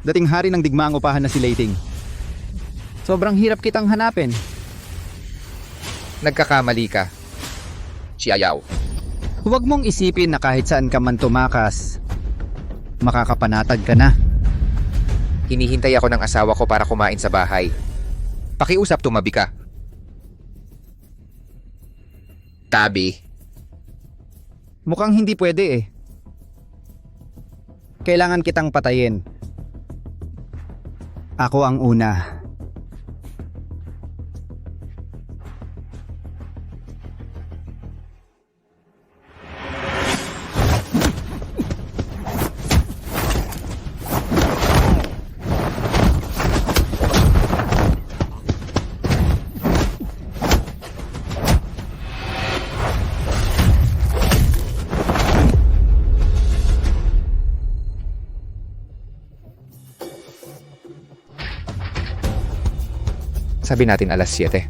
Dating hari ng digmaang upahan na si Leiting. Sobrang hirap kitang hanapin. Nagkakamali ka. Xiaoyao. Huwag mong isipin na kahit saan ka man tumakas, makakapanatag ka na. Hinihintay ako ng asawa ko para kumain sa bahay. Pakiusap, tumabi ka. Tabi. Mukhang hindi pwede eh. Kailangan kitang patayin. Ako ang una. Sabi natin alas 7.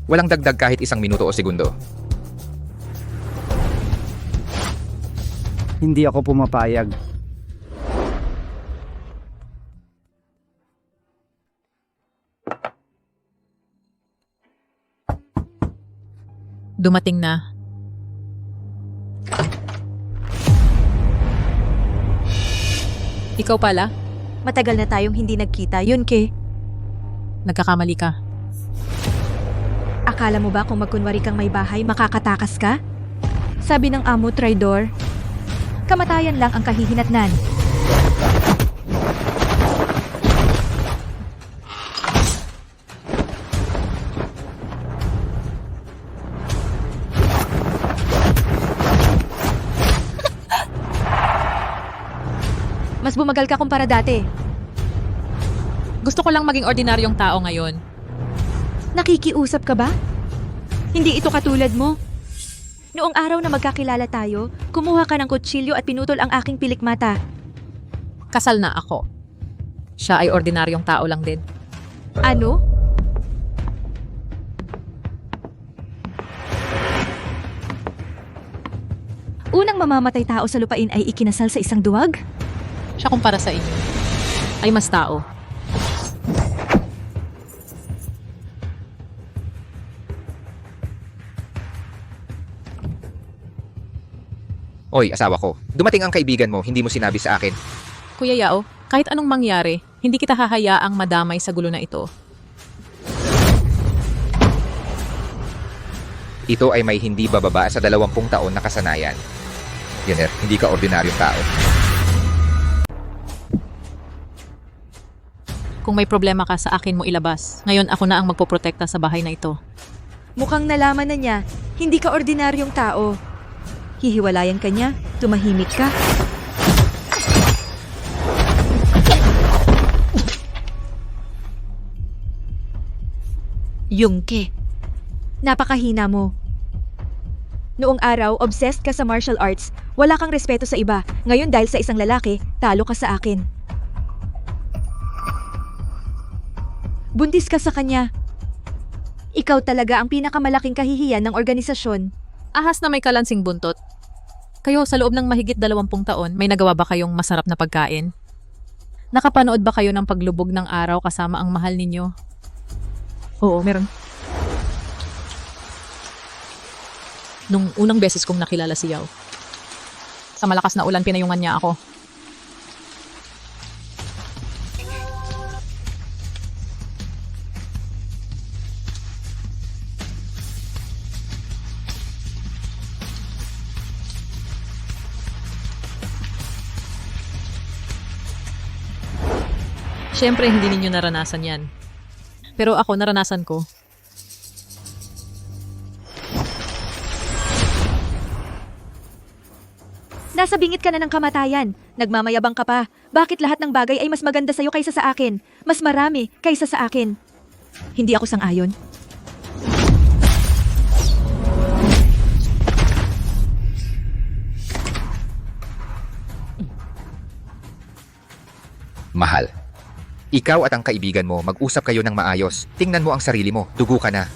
Walang dagdag kahit isang minuto o segundo. Hindi ako pumapayag. Dumating na. Ikaw pala? Matagal na tayong hindi nagkita, yun ke. Nagkakamali ka. Akala mo ba kung magkunwari kang may bahay, makakatakas ka? Sabi ng amo, traidor. Kamatayan lang ang kahihinatnan. Mas bumagal ka kumpara dati. Gusto ko lang maging ordinaryong tao ngayon. Nakikiusap ka ba? Hindi ito katulad mo. Noong araw na magkakilala tayo, kumuha ka ng kutsilyo at pinutol ang aking pilikmata. Kasal na ako. Siya ay ordinaryong tao lang din. Ano? Unang mamamatay tao sa lupain ay ikinasal sa isang duwag? Siya kumpara sa inyo ay mas tao. Oy, asawa ko. Dumating ang kaibigan mo, hindi mo sinabi sa akin. Kuya Yao, kahit anong mangyari, hindi kita hahayaang madamay sa gulo na ito. Ito ay may hindi bababa sa 20 taon na kasanayan. Jenner, hindi ka ordinaryong tao. Kung may problema ka sa akin mo ilabas. Ngayon ako na ang magpoprotekta sa bahay na ito. Mukhang nalaman na niya, hindi ka ordinaryong tao. Hihiwalayan ka niya, tumahimik ka. Yungke. Napakahina mo. Noong araw, obsessed ka sa martial arts. Wala kang respeto sa iba. Ngayon dahil sa isang lalaki, talo ka sa akin. Buntis ka sa kanya. Ikaw talaga ang pinakamalaking kahihiyan ng organisasyon. Ahas na may kalansing buntot. Kayo sa loob ng mahigit 20 taon, may nagawa ba kayong masarap na pagkain? Nakapanood ba kayo ng paglubog ng araw kasama ang mahal ninyo? Oo, meron. Nung unang beses kong nakilala si Yao, sa malakas na ulan pinayungan niya ako. Siyempre, hindi ninyo naranasan yan. Pero ako, naranasan ko. Nasa bingit ka na ng kamatayan. Nagmamayabang ka pa. Bakit lahat ng bagay ay mas maganda sa'yo kaysa sa akin? Mas marami kaysa sa akin. Hindi ako sang-ayon. Mahal. Ikaw at ang kaibigan mo, mag-usap kayo ng maayos. Tingnan mo ang sarili mo, dugo ka na.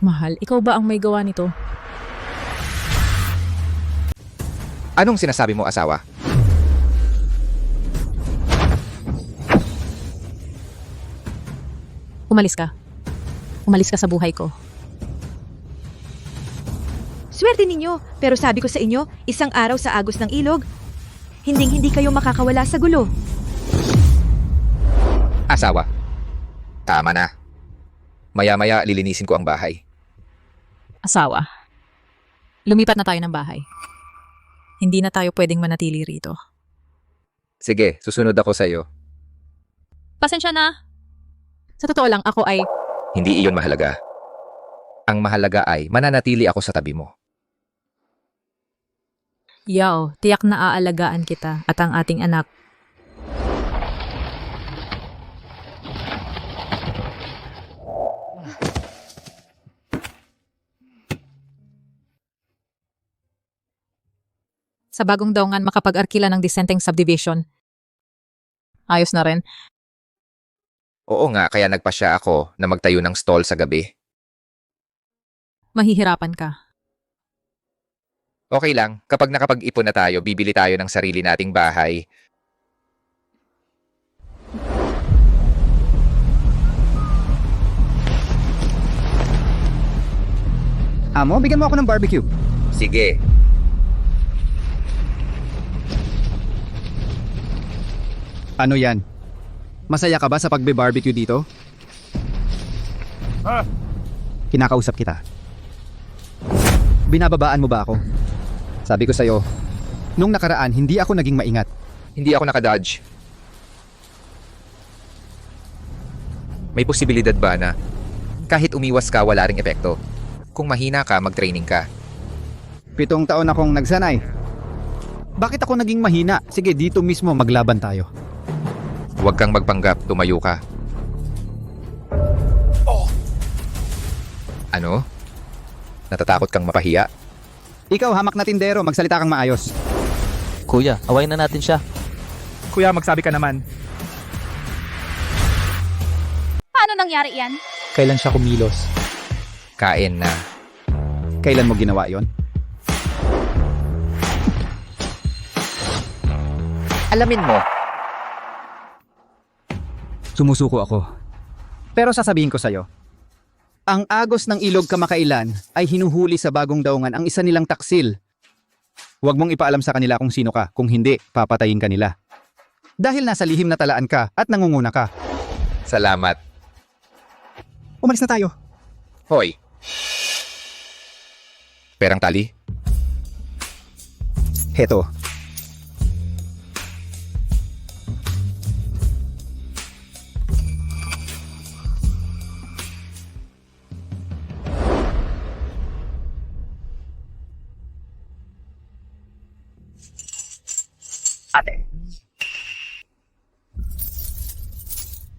Mahal, ikaw ba ang may gawa nito? Anong sinasabi mo, asawa? Umalis ka. Umalis ka sa buhay ko. Swerte ninyo, pero sabi ko sa inyo, isang araw sa agos ng ilog, hindi kayo makakawala sa gulo. Asawa. Tama na. Maya-maya lilinisin ko ang bahay. Asawa. Lumipat na tayo ng bahay. Hindi na tayo pwedeng manatili rito. Sige, susunod ako sa'yo. Pasensya na. Sa totoo lang, ako ay... Hindi iyon mahalaga. Ang mahalaga ay mananatili ako sa tabi mo. Yaw, tiyak na aalagaan kita at ang ating anak. Sa bagong daungan makapag-arkila ng disenteng subdivision. Ayos na rin. Oo nga, kaya nagpasya ako na magtayo ng stall sa gabi. Mahihirapan ka. Okay lang, kapag nakapag-ipon na tayo, bibili tayo ng sarili nating bahay. Amo, bigyan mo ako ng barbecue. Sige. Ano yan? Masaya ka ba sa pagbe-barbecue dito? Kinakausap kita. Binababaan mo ba ako? Sabi ko sa'yo, nung nakaraan hindi ako naging maingat. Hindi ako nakadodge. May posibilidad ba na kahit umiwas ka, wala ring epekto? Kung mahina ka, mag-training ka. 7 taon akong nagsanay. Bakit ako naging mahina? Sige, dito mismo maglaban tayo. Huwag kang magpanggap, tumayo ka. Ano? Natatakot kang mapahiya? Ikaw, hamak na tindero, magsalita kang maayos. Kuya, awayin na natin siya. Kuya, magsabi ka naman. Paano nangyari yan? Kailan siya kumilos? Kain na. Kailan mo ginawa yon? Alamin mo. Sumusuko ako. Pero sasabihin ko sa'yo, ang agos ng ilog kamakailan ay hinuhuli sa bagong daungan ang isa nilang taksil. Huwag mong ipaalam sa kanila kung sino ka, kung hindi, papatayin ka nila. Dahil nasa lihim na talaan ka at nangunguna ka. Salamat. Umalis na tayo. Hoy. Perang tali? Heto. Ate.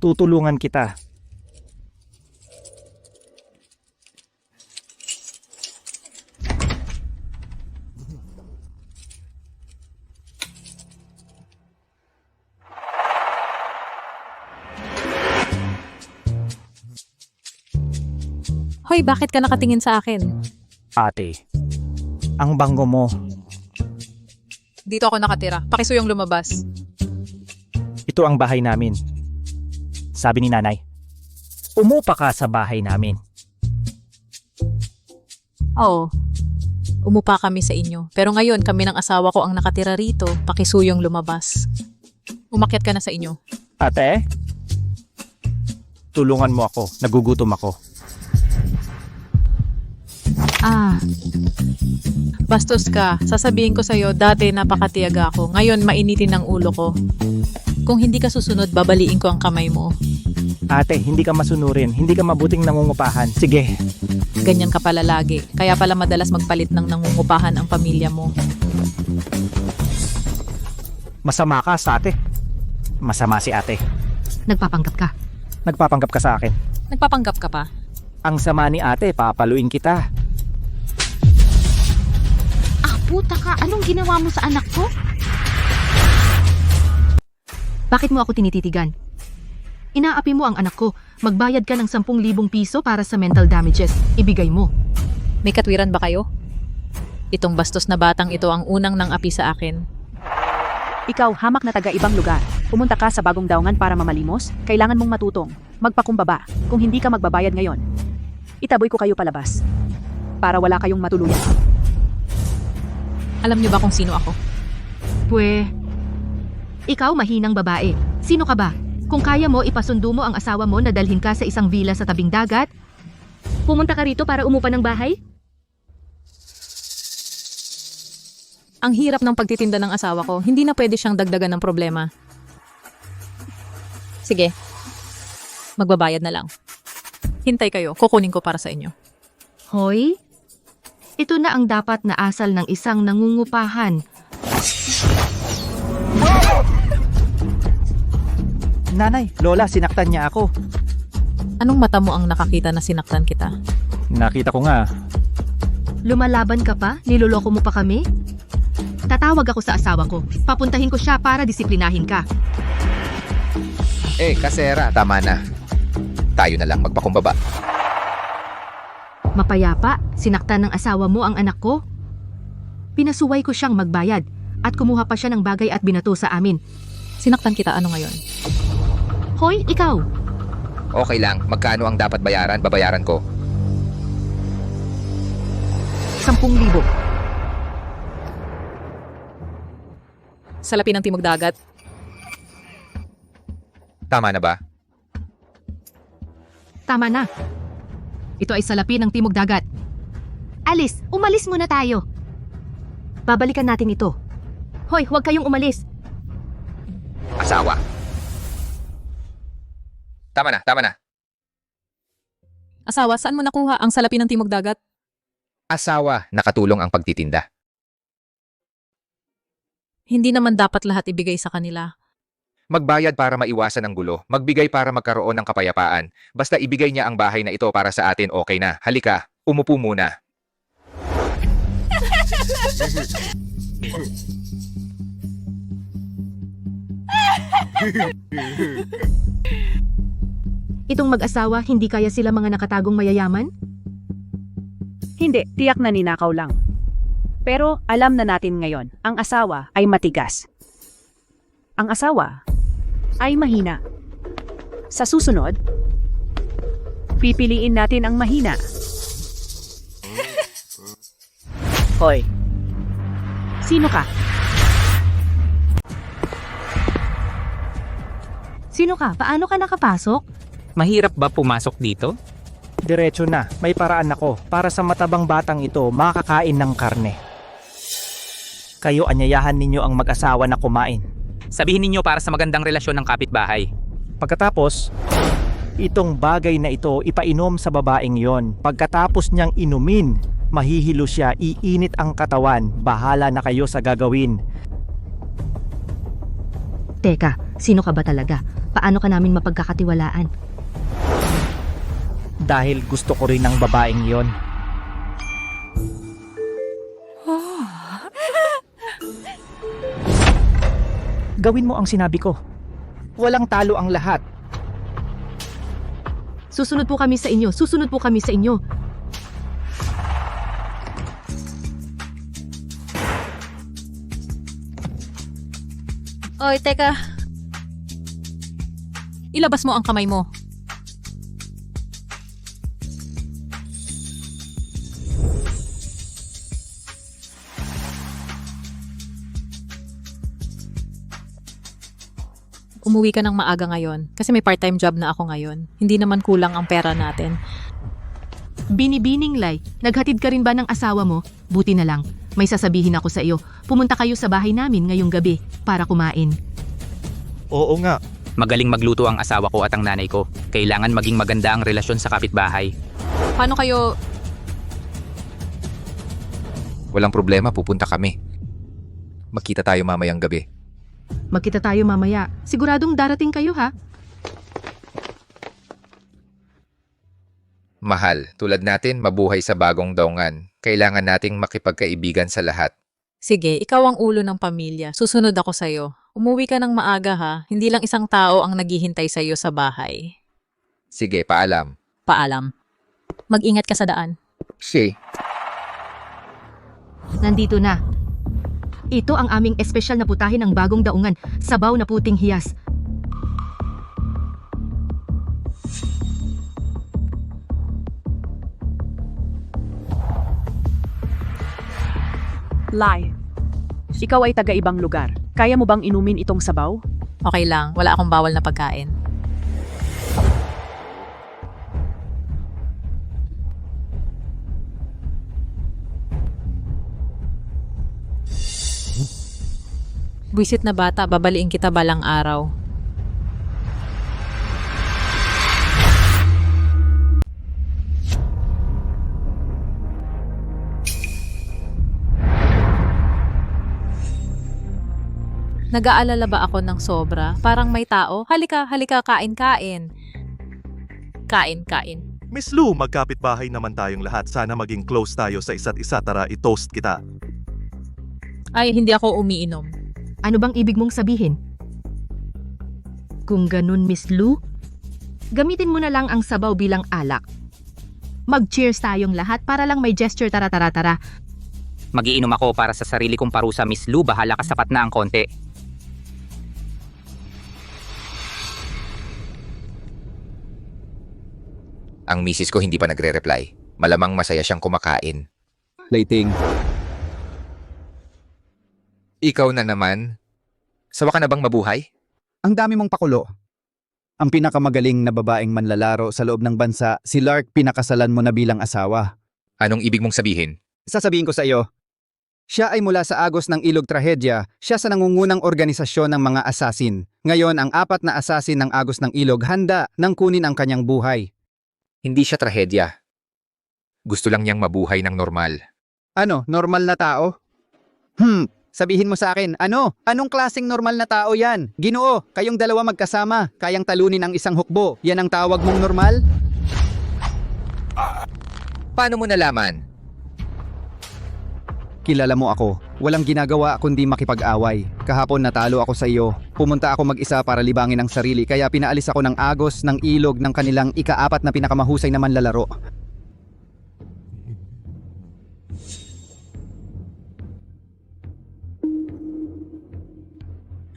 Tutulungan kita. Hoy, bakit ka nakatingin sa akin? Ate, ang banggo mo. Dito ako nakatira. Pakisuyong lumabas. Ito ang bahay namin. Sabi ni nanay, umupa ka sa bahay namin. Oo. Umupa kami sa inyo. Pero ngayon, kami ng asawa ko ang nakatira rito. Pakisuyong lumabas. Umakyat ka na sa inyo. Ate, tulungan mo ako. Nagugutom ako. Bastos ka. Sasabihin ko sa'yo, dati napakatiyaga ako. Ngayon, mainitin ang ulo ko. Kung hindi ka susunod, babaliin ko ang kamay mo. Ate, hindi ka masunurin. Hindi ka mabuting nangungupahan. Sige. Ganyan ka pala lagi. Kaya pala madalas magpalit ng nangungupahan ang pamilya mo. Masama ka sa ate. Masama si ate. Nagpapanggap ka. Nagpapanggap ka sa akin. Nagpapanggap ka pa. Ang sama ni ate, papaluin kita. Puta ka, anong ginawa mo sa anak ko? Bakit mo ako tinititigan? Inaapi mo ang anak ko. Magbayad ka ng 10,000 piso para sa mental damages. Ibigay mo. May katwiran ba kayo? Itong bastos na batang ito ang unang nang api sa akin. Ikaw, hamak na taga ibang lugar. Pumunta ka sa bagong daungan para mamalimos, kailangan mong matutong. Magpakumbaba. Kung hindi ka magbabayad ngayon, itaboy ko kayo palabas. Para wala kayong matuluyan. Alam niyo ba kung sino ako? Ikaw mahinang babae. Sino ka ba? Kung kaya mo, ipasundo mo ang asawa mo na dalhin ka sa isang villa sa tabing dagat? Pumunta ka rito para umupa ng bahay? Ang hirap ng pagtitinda ng asawa ko, hindi na pwede siyang dagdagan ng problema. Sige, magbabayad na lang. Hintay kayo, kukunin ko para sa inyo. Hoy, ito na ang dapat na asal ng isang nangungupahan. Nanay, Lola, sinaktan niya ako. Anong mata mo ang nakakita na sinaktan kita? Nakita ko nga. Lumalaban ka pa? Niloloko mo pa kami? Tatawag ako sa asawa ko. Papuntahin ko siya para disiplinahin ka. Kasera, tama na. Tayo na lang magpakumbaba. Mapayapa, sinaktan ng asawa mo ang anak ko. Pinasuway ko siyang magbayad at kumuha pa siya ng bagay at binato sa amin. Sinaktan kita, ano ngayon? Hoy, ikaw! Okay lang, magkano ang dapat bayaran, babayaran ko. 10,000. Salapi ng Timog Dagat. Tama na ba? Tama na. Ito ay salapi ng Timog Dagat. Alice, umalis muna tayo. Babalikan natin ito. Hoy, huwag kayong umalis. Asawa. Tama na. Asawa, saan mo nakuha ang salapi ng Timog Dagat? Asawa, nakatulong ang pagtitinda. Hindi naman dapat lahat ibigay sa kanila. Magbayad para maiwasan ang gulo. Magbigay para magkaroon ng kapayapaan. Basta ibigay niya ang bahay na ito para sa atin, okay na. Halika, umupo muna. Itong mag-asawa, hindi kaya sila mga nakatagong mayayaman? Hindi, tiyak na ninakaw lang. Pero alam na natin ngayon, ang asawa ay matigas. Ang asawa ay mahina. Sa susunod, pipiliin natin ang mahina. Hoy, sino ka? Sino ka? Paano ka nakapasok? Mahirap ba pumasok dito? Diretso na, may paraan ako para sa matabang batang ito makakain ng karne. Kayo anyayahan ninyo ang mag-asawa na kumain. Sabihin ninyo para sa magandang relasyon ng kapitbahay. Pagkatapos, itong bagay na ito ipainom sa babaeng yon. Pagkatapos niyang inumin, mahihilo siya, iinit ang katawan, bahala na kayo sa gagawin. Teka, sino ka ba talaga? Paano ka namin mapagkakatiwalaan? Dahil gusto ko rin ng babaeng yon. Gawin mo ang sinabi ko. Walang talo ang lahat. Susunod po kami sa inyo. Susunod po kami sa inyo. Oy, teka. Ilabas mo ang kamay mo. Umuwi ka ng maaga ngayon kasi may part-time job na ako ngayon. Hindi naman kulang ang pera natin. Binibining Lai, naghatid ka rin ba ng asawa mo? Buti na lang. May sasabihin ako sa iyo. Pumunta kayo sa bahay namin ngayong gabi para kumain. Oo nga. Magaling magluto ang asawa ko at ang nanay ko. Kailangan maging maganda ang relasyon sa kapitbahay. Paano kayo... Walang problema, pupunta kami. Magkita tayo mamayang gabi. Magkita tayo mamaya. Siguradong darating kayo ha? Mahal, tulad natin mabuhay sa bagong daungan. Kailangan nating makipagkaibigan sa lahat. Sige, ikaw ang ulo ng pamilya. Susunod ako sa'yo. Umuwi ka ng maaga ha. Hindi lang isang tao ang naghihintay sa'yo sa bahay. Sige, paalam. Paalam. Mag-ingat ka sa daan. Sige. Nandito na. Ito ang aming espesyal na putahe ng bagong daungan. Sabaw na puting hiyas. Lie. Ikaw ay taga-ibang lugar. Kaya mo bang inumin itong sabaw? Okay lang, wala akong bawal na pagkain. Buisit na bata, babaliin kita balang araw. Nag-aalala ba ako ng sobra? Parang may tao? Halika, halika, kain, kain. Kain, kain. Miss Lou, magkapit-bahay naman tayong lahat. Sana maging close tayo sa isa't isa. Tara, i-toast kita. Ay, hindi ako umiinom. Ano bang ibig mong sabihin? Kung ganun, Miss Lou, gamitin mo na lang ang sabaw bilang alak. Mag-cheers tayong lahat para lang may gesture tara-tara-tara. Magiinom ako para sa sarili kong parusa, Miss Lou. Bahala ka, sapat na ang konti. Ang misis ko hindi pa nagre-reply. Malamang masaya siyang kumakain. Lating. Ikaw na naman. Sawa ka na bang mabuhay? Ang dami mong pakulo. Ang pinakamagaling na babaeng manlalaro sa loob ng bansa, si Lark pinakasalan mo na bilang asawa. Anong ibig mong sabihin? Sasabihin ko sa iyo, siya ay mula sa agos ng Ilog Trahedya, siya sa nangungunang organisasyon ng mga asasin. Ngayon, ang 4 na asasin ng agos ng Ilog handa nang kunin ang kanyang buhay. Hindi siya trahedya. Gusto lang niyang mabuhay ng normal. Ano, normal na tao? Sabihin mo sa akin, ano? Anong klaseng normal na tao yan? Ginoo, kayong dalawa magkasama, kayang talunin ang isang hukbo. Yan ang tawag mong normal? Paano mo nalaman? Kilala mo ako. Walang ginagawa kundi makipag-away. Kahapon natalo ako sa iyo. Pumunta ako mag-isa para libangin ang sarili kaya pinaalis ako ng agos ng ilog ng kanilang ika-4 na pinakamahusay na manlalaro.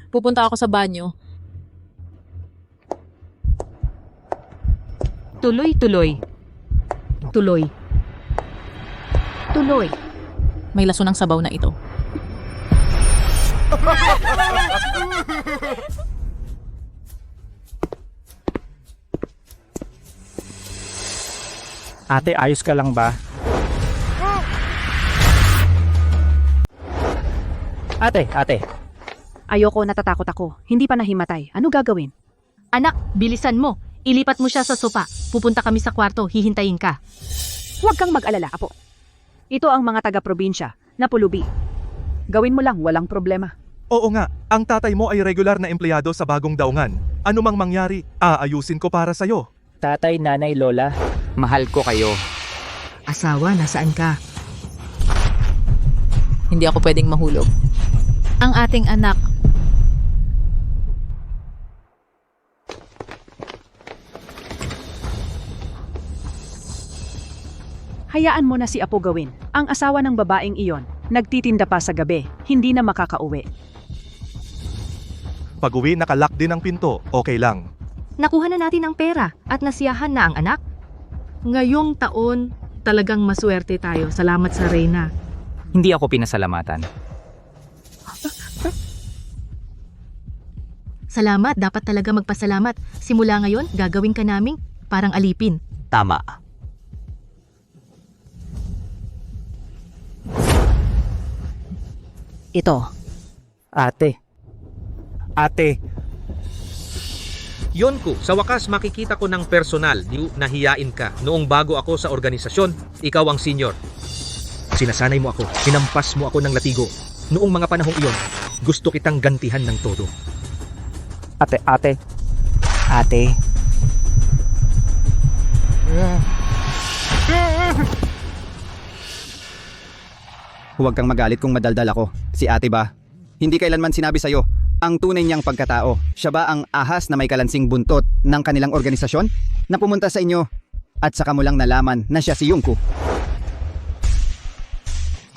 Pupunta ako sa banyo. Tuloy. Tuloy. May laso ng sabaw na ito. Ate, ayos ka lang ba? Ate. Ayoko, natatakot ako. Hindi pa nahimatay. Ano gagawin? Anak, bilisan mo. Ilipat mo siya sa sopa. Pupunta kami sa kwarto, hihintayin ka. Huwag kang mag-alala, apo. Ito ang mga taga-probinsya na pulubi. Gawin mo lang, walang problema. Oo nga, ang tatay mo ay regular na empleyado sa bagong daungan. Ano mang mangyari, aayusin ko para sa'yo. Tatay, nanay, lola. Mahal ko kayo. Asawa, nasaan ka? Hindi ako pwedeng mahulog. Ang ating anak. Hayaan mo na si Apo gawin. Ang asawa ng babaeng iyon, nagtitinda pa sa gabi, hindi na makakauwi. Pag-uwi, nakalock din ang pinto. Okay lang. Nakuha na natin ang pera at nasiyahan na ang anak. Ngayong taon, talagang maswerte tayo. Salamat sa Reyna. Hindi ako pinasalamatan. Salamat, dapat talaga magpasalamat. Simula ngayon, gagawin ka naming parang alipin. Tama. Ito. Ate. Yonko, sa wakas makikita ko ng personal na hiyain ka. Noong bago ako sa organisasyon, ikaw ang senior. Sinasanay mo ako, sinampas mo ako ng latigo. Noong mga panahong iyon, gusto kitang gantihan ng todo. Ate. Huwag kang magalit kung madaldal ako. Si ate ba? Hindi kailanman sinabi sa'yo ang tunay niyang pagkatao. Siya ba ang ahas na may kalansing buntot ng kanilang organisasyon na pumunta sa inyo at saka mo lang nalaman na siya si Yungko?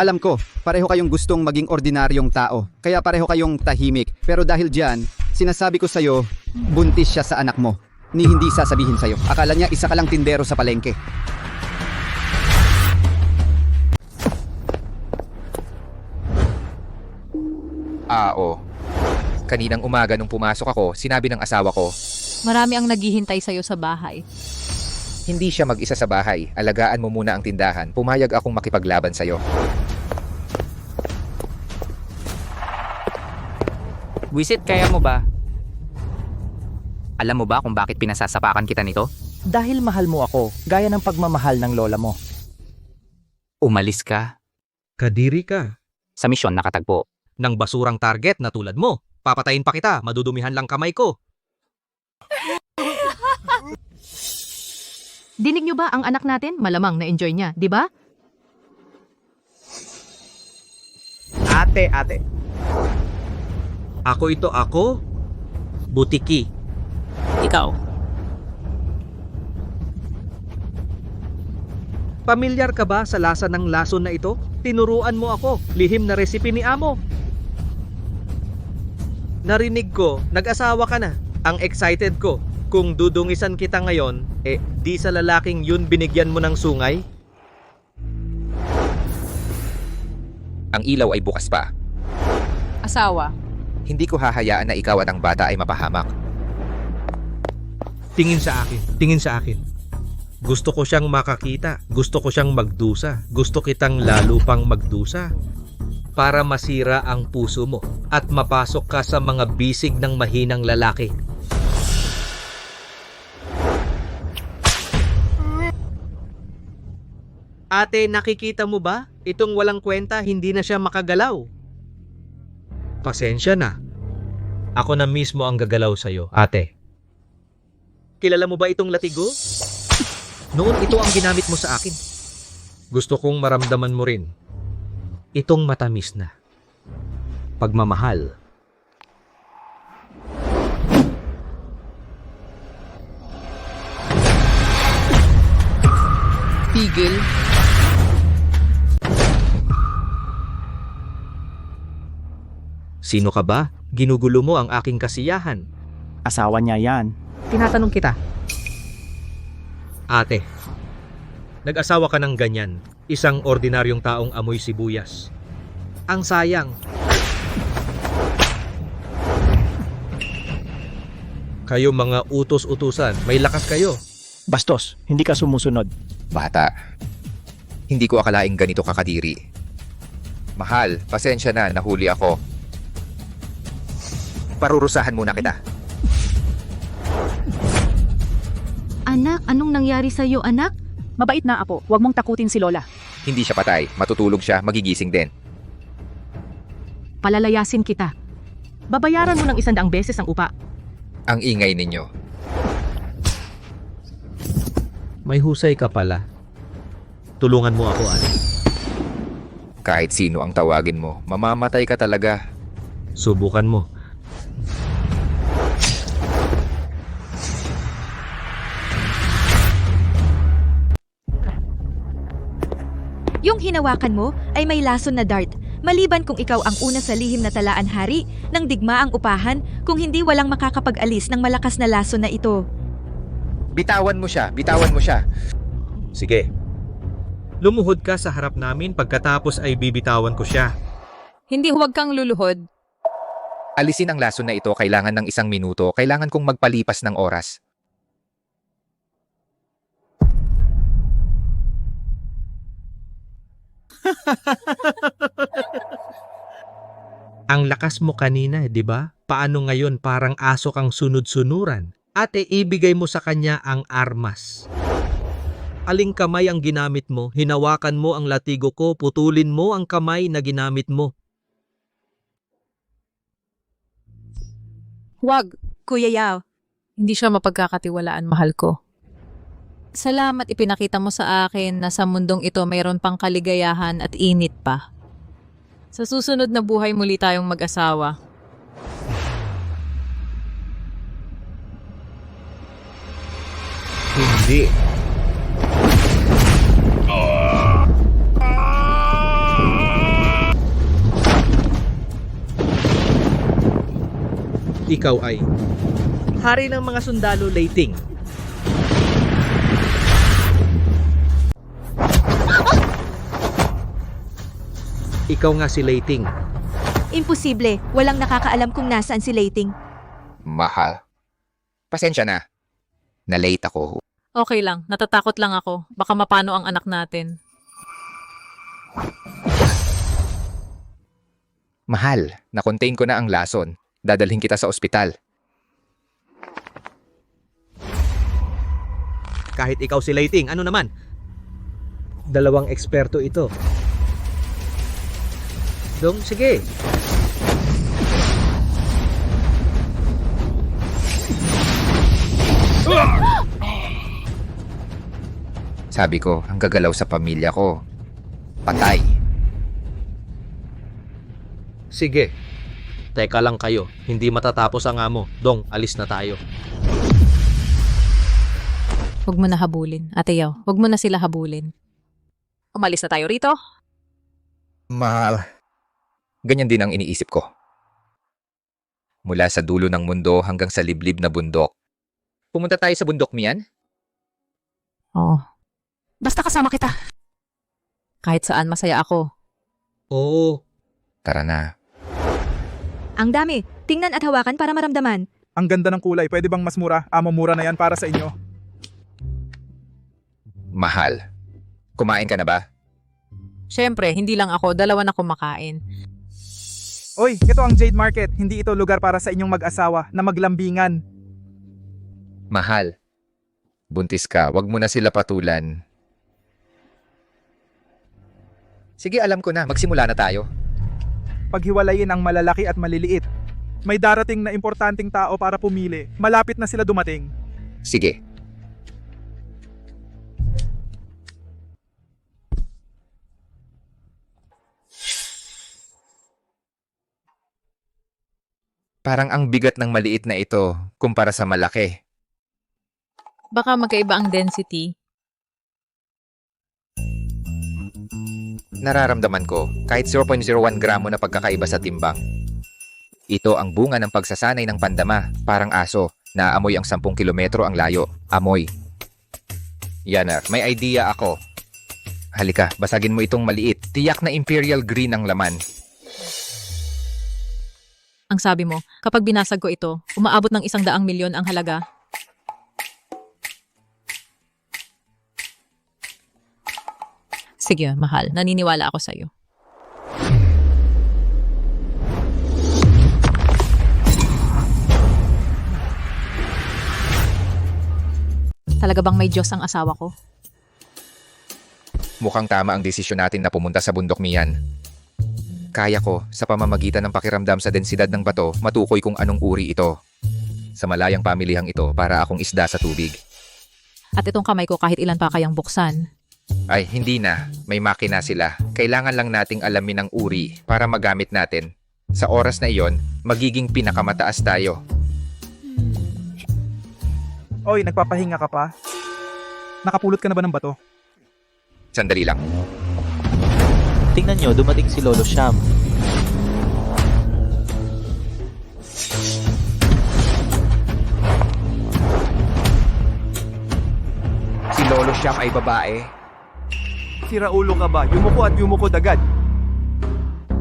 Alam ko, pareho kayong gustong maging ordinaryong tao, kaya pareho kayong tahimik. Pero dahil diyan, sinasabi ko sa'yo, buntis siya sa anak mo. Ni hindi sasabihin sa'yo. Akala niya isa ka lang tindero sa palengke. Oo. Kaninang umaga nung pumasok ako, sinabi ng asawa ko, Marami ang naghihintay sa'yo sa bahay. hindi siya mag-isa sa bahay. Alagaan mo muna ang tindahan. Pumayag akong makipaglaban sa'yo. Wisit, kaya mo ba? Alam mo ba kung bakit pinasasapakan kita nito? Dahil mahal mo ako, gaya ng pagmamahal ng lola mo. Umalis ka. Kadiri ka. Sa misyon nakatagpo. Ng basurang target na tulad mo. Papatayin pa kita, madudumihan lang kamay ko. Dinig nyo ba ang anak natin? Malamang na-enjoy niya, di ba? Ate. Ako? Butiki. Ikaw. Pamilyar ka ba sa lasa ng lason na ito? Tinuruan mo ako, lihim na resipe ni Amo. Narinig ko, nag-asawa ka na. Ang excited ko. Kung dudungisan kita ngayon, di sa lalaking yun binigyan mo ng sungay? Ang ilaw ay bukas pa. Asawa. Hindi ko hahayaan na ikaw at ang bata ay mapahamak. Tingin sa akin. Gusto ko siyang makakita, gusto ko siyang magdusa, gusto kitang lalo pang magdusa. Para masira ang puso mo at mapasok ka sa mga bisig ng mahinang lalaki. Ate, nakikita mo ba? Itong walang kwenta, hindi na siya makagalaw. Pasensya na. Ako na mismo ang gagalaw sa'yo, ate. Kilala mo ba itong latigo? Noon ito ang ginamit mo sa akin. Gusto kong maramdaman mo rin. Itong matamis na pagmamahal. Tigil. Sino ka ba? Ginugulo mo ang aking kasiyahan. Asawa niya yan. Tinatanong kita. Ate, nag-asawa ka ng ganyan, isang ordinaryong taong amoy sibuyas. Ang sayang. Kayo mga utos-utusan, may lakas kayo. Bastos, hindi ka sumusunod. Bata, hindi ko akalaing ganito kakadiri. Mahal, pasensya na, nahuli ako. Parurusahan muna kita. Anak, anong nangyari sa'yo, anak? Mabait na, Apo. Huwag mong takutin si Lola. Hindi siya patay, matutulog siya, magigising din. Palalayasin kita. Babayaran mo ng 100 beses ang upa. Ang ingay ninyo. May husay ka pala. Tulungan mo ako, ate. Kahit sino ang tawagin mo, mamamatay ka talaga. Subukan mo. Yung hinawakan mo ay may lason na dart. Maliban kung ikaw ang una sa lihim na talaan hari ng digmaang upahan, kung hindi walang makakapag-alis ng malakas na lason na ito. Bitawan mo siya, bitawan mo siya. Sige. Lumuhod ka sa harap namin, pagkatapos ay bibitawan ko siya. Hindi, huwag kang luluhod. Alisin ang lason na ito, kailangan ng 1 minuto, kailangan kong magpalipas ng oras. Ang lakas mo kanina, di ba? Paano ngayon parang aso kang sunod-sunuran? Ate, ibigay mo sa kanya ang armas. Aling kamay ang ginamit mo? Hinawakan mo ang latigo ko, putulin mo ang kamay na ginamit mo. Huwag. Kuya Yao, Hindi siya mapagkakatiwalaan, mahal ko. Salamat ipinakita mo sa akin na sa mundong ito mayroon pang kaligayahan at init pa. Sa susunod na buhay muli tayong mag-asawa. Hindi. Ikaw ay hari ng mga sundalo, Leiting. Ikaw nga si Leiting. Imposible, walang nakakaalam kung nasaan si Leiting. Mahal. Pasensya na. Na-late ako. Okay lang, natatakot lang ako. Baka mapano ang anak natin. Mahal, na-contain ko na ang lason. Dadalhin kita sa ospital. Kahit ikaw si Leiting, ano naman? Dalawang eksperto ito. Dong, sige. Sabi ko, ang gagalaw sa pamilya ko. Patay. Sige. Teka lang kayo, hindi matatapos ang amo. Dong, alis na tayo. Huwag mo na habulin. Ate Yaw, huwag mo na sila habulin. Umalis na tayo rito. Mahal. Ganyan din ang iniisip ko. Mula sa dulo ng mundo hanggang sa liblib na bundok. Pumunta tayo sa bundok, Mian? Oo. Basta kasama kita. Kahit saan masaya ako. Oo. Tara na. Ang dami. Tingnan at hawakan para maramdaman. Ang ganda ng kulay, pwede bang mas mura? Amo, mura na yan para sa inyo. Mahal. Kumain ka na ba? Siyempre, hindi lang ako. 2 na kumakain. Oy, ito ang Jade Market. Hindi ito lugar para sa inyong mag-asawa na maglambingan. Mahal. Buntis ka, wag mo na sila patulan. Sige, alam ko na. Magsimula na tayo. Paghiwalayin ang malalaki at maliliit. May darating na importanteng tao para pumili. Malapit na sila dumating. Sige. Parang ang bigat ng maliit na ito kumpara sa malaki. Baka magkaiba ang density. Nararamdaman ko kahit 0.01 gramo na pagkakaiba sa timbang. Ito ang bunga ng pagsasanay ng pandama, parang aso, na amoy ang 10 kilometro ang layo. Amoy. Yanar, may idea ako. Halika, basagin mo itong maliit. Tiyak na imperial green ang laman. Ang sabi mo, kapag binasag ko ito, umaabot ng 100 milyon ang halaga. Sige, mahal. Naniniwala ako sa'yo. Talaga bang may Diyos ang asawa ko? Mukhang tama ang desisyon natin na pumunta sa bundok Mian. Kaya ko, sa pamamagitan ng pakiramdam sa densidad ng bato, matukoy kung anong uri ito. Sa malayang pamilihang ito, para akong isda sa tubig. At itong kamay ko kahit ilan pa kayang buksan. Ay, hindi na. May makina sila. Kailangan lang nating alamin ang uri para magamit natin. Sa oras na iyon, magiging pinakamataas tayo. Oy, nagpapahinga ka pa? Nakapulot ka na ba ng bato? Sandali lang. Tingnan nyo, dumating si Lolo Sham. Si Lolo Sham ay babae. Si Raulo ka ba? Yumuko at yumuko agad.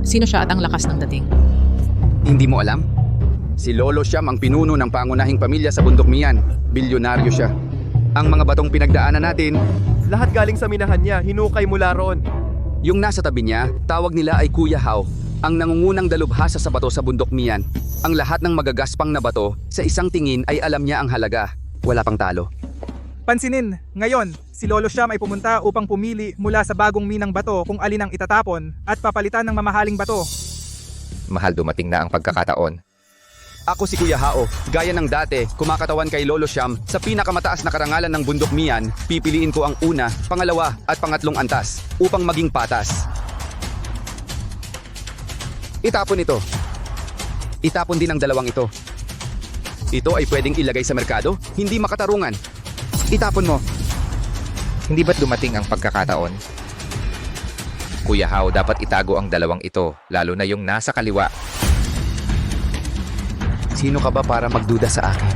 Sino siya at ang lakas ng dating? Hindi mo alam? Si Lolo Sham ang pinuno ng pangunahing pamilya sa Bundok Mian. Bilyonaryo siya. Ang mga batong pinagdaanan natin, Lahat galing sa minahan niya, hinukay mula roon. yung nasa tabi niya, tawag nila ay Kuya Hao, ang nangungunang dalubhasa sa bato sa Bundok Mian. Ang lahat ng magagaspang na bato, sa isang tingin ay alam niya ang halaga. Wala pang talo. Pansinin, ngayon, si Lolo Sham ay pumunta upang pumili mula sa bagong minang bato kung alin ang itatapon at papalitan ng mamahaling bato. Mahal, dumating na ang pagkakataon. Ako si Kuya Hao, gaya ng dati, kumakatawan kay Lolo Sham sa pinakamataas na karangalan ng Bundok Mian, pipiliin ko ang una, pangalawa at pangatlong antas upang maging patas. Itapon ito. Itapon din ang dalawang ito. Ito ay pwedeng ilagay sa merkado, hindi makatarungan. Itapon mo. Hindi ba't dumating ang pagkakataon? Kuya Hao, dapat itago ang dalawang ito, lalo na yung nasa kaliwa. Sino ka ba para magduda sa akin?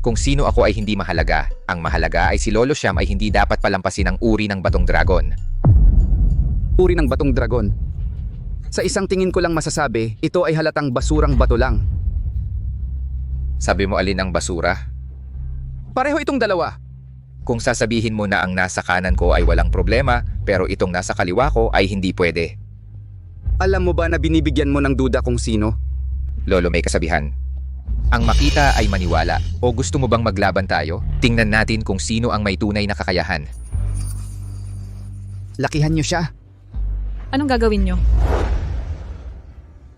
Kung sino ako ay hindi mahalaga. Ang mahalaga ay si Lolo Sham ay hindi dapat palampasin ang uri ng batong dragon. Uri ng batong dragon. Sa isang tingin ko lang masasabi, ito ay halatang basurang bato lang. Sabi mo alin ang basura? Pareho itong dalawa. Kung sasabihin mo na ang nasa kanan ko ay walang problema, pero itong nasa kaliwa ko ay hindi pwede. Alam mo ba na binibigyan mo ng duda kung sino? Lolo, may kasabihan. Ang makita ay maniwala. O gusto mo bang maglaban tayo? Tingnan natin kung sino ang may tunay na kakayahan. Lakihan niyo siya. Anong gagawin nyo?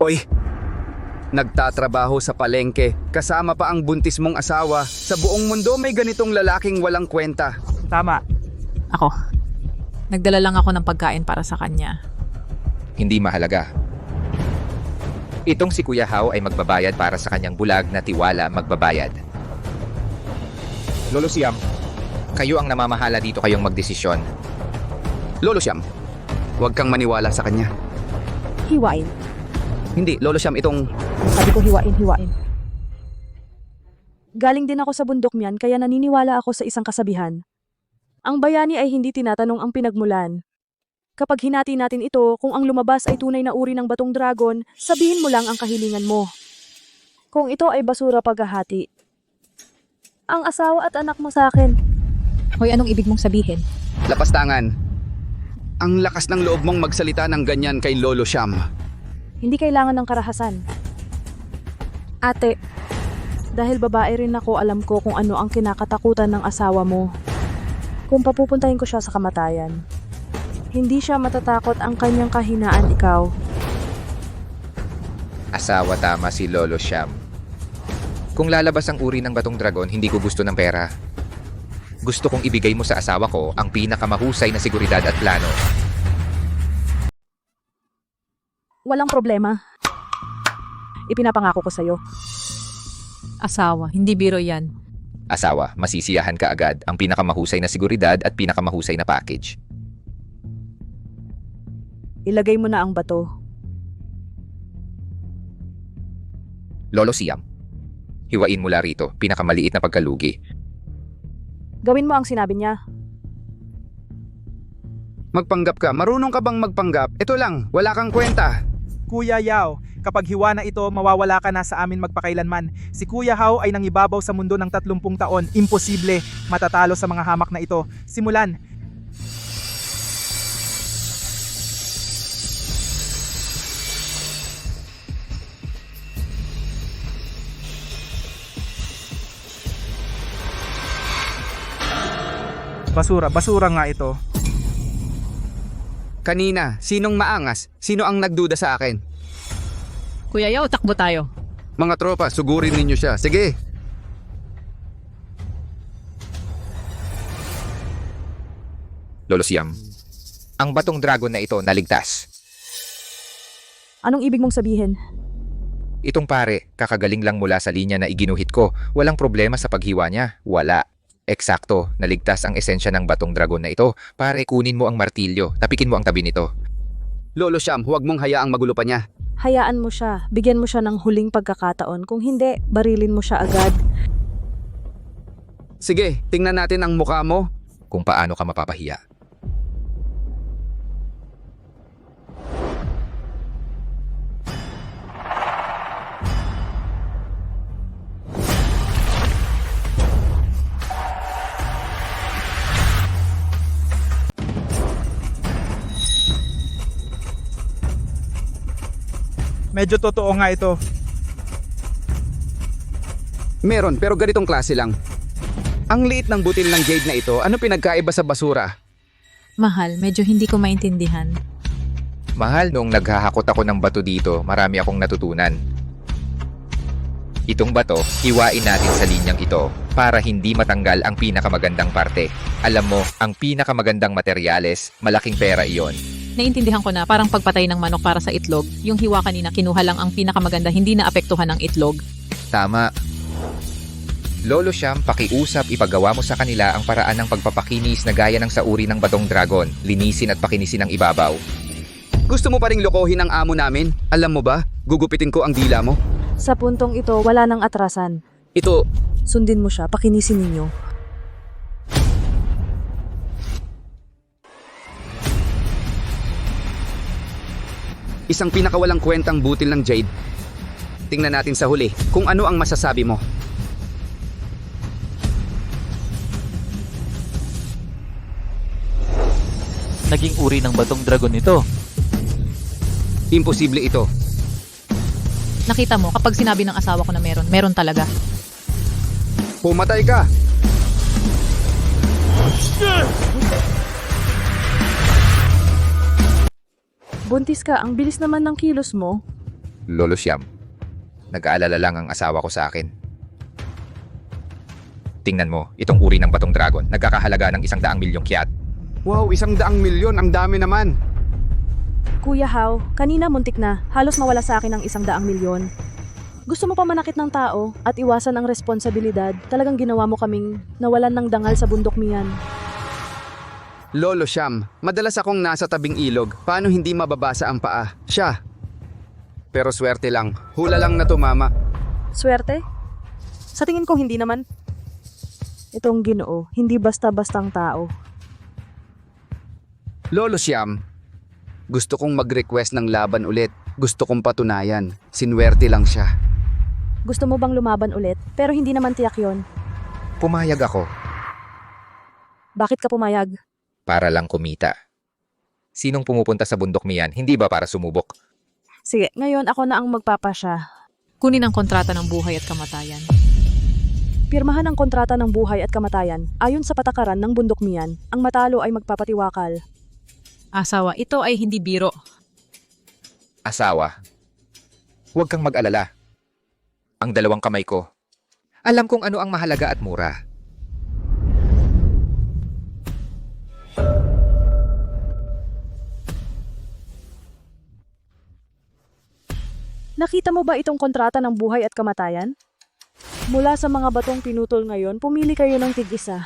Oy! Nagtatrabaho sa palengke, kasama pa ang buntis mong asawa. Sa buong mundo may ganitong lalaking walang kwenta. Tama. Ako. Nagdala lang ako ng pagkain para sa kanya. Hindi mahalaga. Itong si Kuya Hao ay magbabayad para sa kanyang bulag na tiwala magbabayad. Lolo Siam. Kayo ang namamahala dito, kayong magdesisyon. Lolo Siam, huwag kang maniwala sa kanya. Hiwain. Hindi, Lolo Siam, itong... Sabi ko hiwain. Galing din ako sa bundok miyan kaya naniniwala ako sa isang kasabihan. Ang bayani ay hindi tinatanong ang pinagmulan. Kapag hinati natin ito, kung ang lumabas ay tunay na uri ng batong dragon, sabihin mo lang ang kahilingan mo. Kung ito ay basura paghahati. Ang asawa at anak mo sa akin. Hoy, anong ibig mong sabihin? Lapastangan. Ang lakas ng loob mong magsalita ng ganyan kay Lolo Siam. Hindi kailangan ng karahasan. Ate, dahil babae rin ako, alam ko kung ano ang kinakatakutan ng asawa mo. Kung papupuntahin ko siya sa kamatayan. Hindi siya matatakot ang kanyang kahinaan ikaw. Asawa, tama si Lolo Siam. Kung lalabas ang uri ng batong dragon, hindi ko gusto ng pera. Gusto kong ibigay mo sa asawa ko ang pinakamahusay na seguridad at plano. Walang problema. Ipinapangako ko sa'yo. Asawa, hindi biro yan. Asawa, masisiyahan ka agad ang pinakamahusay na seguridad at pinakamahusay na package. Ilagay mo na ang bato. Lolo Siam, hiwain mula rito, pinakamaliit na pagkalugi. Gawin mo ang sinabi niya. Magpanggap ka. Marunong ka bang magpanggap? Ito lang, wala kang kwenta. Kuya Yao, kapag hiwa na ito, mawawala ka na sa amin magpakailanman. Si Kuya Hao ay nangibabaw sa mundo ng 30 taon. Imposible matatalo sa mga hamak na ito. Simulan. Basura nga ito. Kanina, sinong maangas? Sino ang nagduda sa akin? Kuya Yao, takbo tayo. Mga tropa, sugurin ninyo siya. Sige. Lolo Siam, ang batong dragon na ito naligtas. Anong ibig mong sabihin? Itong pare, kakagaling lang mula sa linya na iginuhit ko. Walang problema sa paghiwa niya. Wala. Eksakto, naligtas ang esensya ng batong dragon na ito. Pare, kunin mo ang martilyo. Tapikin mo ang tabi nito. Lolo Siam, huwag mong hayaang magulo pa niya. Hayaan mo siya. Bigyan mo siya ng huling pagkakataon. Kung hindi, barilin mo siya agad. Sige, tingnan natin ang mukha mo. Kung paano ka mapapahiya. Medyo totoo nga ito. Meron, pero ganitong klase lang. Ang liit ng butil ng jade na ito, ano pinagkaiba sa basura? Mahal, medyo hindi ko maintindihan. Mahal, noong naghahakot ako ng bato dito, marami akong natutunan. Itong bato, hiwain natin sa linyang ito para hindi matanggal ang pinakamagandang parte. Alam mo, ang pinakamagandang materyales, malaking pera iyon. Naintindihan ko na, parang pagpatay ng manok para sa itlog. Yung hiwa kanina, kinuha lang ang pinakamaganda, hindi na apektuhan ng itlog. Tama. Lolo Siam, pakiusap, ipagawa mo sa kanila ang paraan ng pagpapakinis na gaya ng sa uri ng batong dragon. Linisin at pakinisin ang ibabaw. Gusto mo pa ring lokohin ang amo namin? Alam mo ba, gugupitin ko ang dila mo. Sa puntong ito, wala nang atrasan. Ito, Sundin mo siya, pakinisin ninyo. Isang pinakawalang kwentang butil ng jade. Tingnan natin sa huli kung ano ang masasabi mo. Naging uri ng batong dragon ito. Imposible ito. Nakita mo, kapag sinabi ng asawa ko na meron talaga. Pumatay ka! Buntis ka, ang bilis naman ng kilos mo. Lolo Siyam, nag-aalala lang ang asawa ko sa akin. Tingnan mo, itong uri ng batong dragon, nagkakahalaga ng 100 milyong kyat. Wow, 100 milyon, ang dami naman. Kuya Hao, kanina muntik na, halos mawala sa akin ang 100 milyon. Gusto mo pa manakit ng tao at iwasan ang responsibilidad, talagang ginawa mo kaming nawalan ng dangal sa bundok miyan. Lolo Siyam, madalas akong nasa tabing ilog. Paano hindi mababasa ang paa? Siya. Pero swerte lang. Hula lang na tumama. Swerte? Sa tingin ko hindi naman. Itong Ginoo, hindi basta-bastang tao. Lolo Siyam, gusto kong mag-request ng laban ulit. Gusto kong patunayan. Sinwerte lang siya. Gusto mo bang lumaban ulit? Pero hindi naman tiyak yon. Pumayag ako Bakit ka pumayag? para lang kumita. Sinong pumupunta sa bundok miyan, hindi ba para sumubok? Sige, ngayon ako na ang magpapasya. Kunin ang kontrata ng buhay at kamatayan. Pirmahan ang kontrata ng buhay at kamatayan. Ayon sa patakaran ng bundok miyan, ang matalo ay magpapatiwakal. Asawa, ito ay hindi biro. Asawa, huwag kang mag-alala. Ang 2 kamay ko, alam kong ano ang mahalaga at mura. Nakita mo ba itong kontrata ng buhay at kamatayan? Mula sa mga batong pinutol ngayon, pumili kayo ng tig-isa.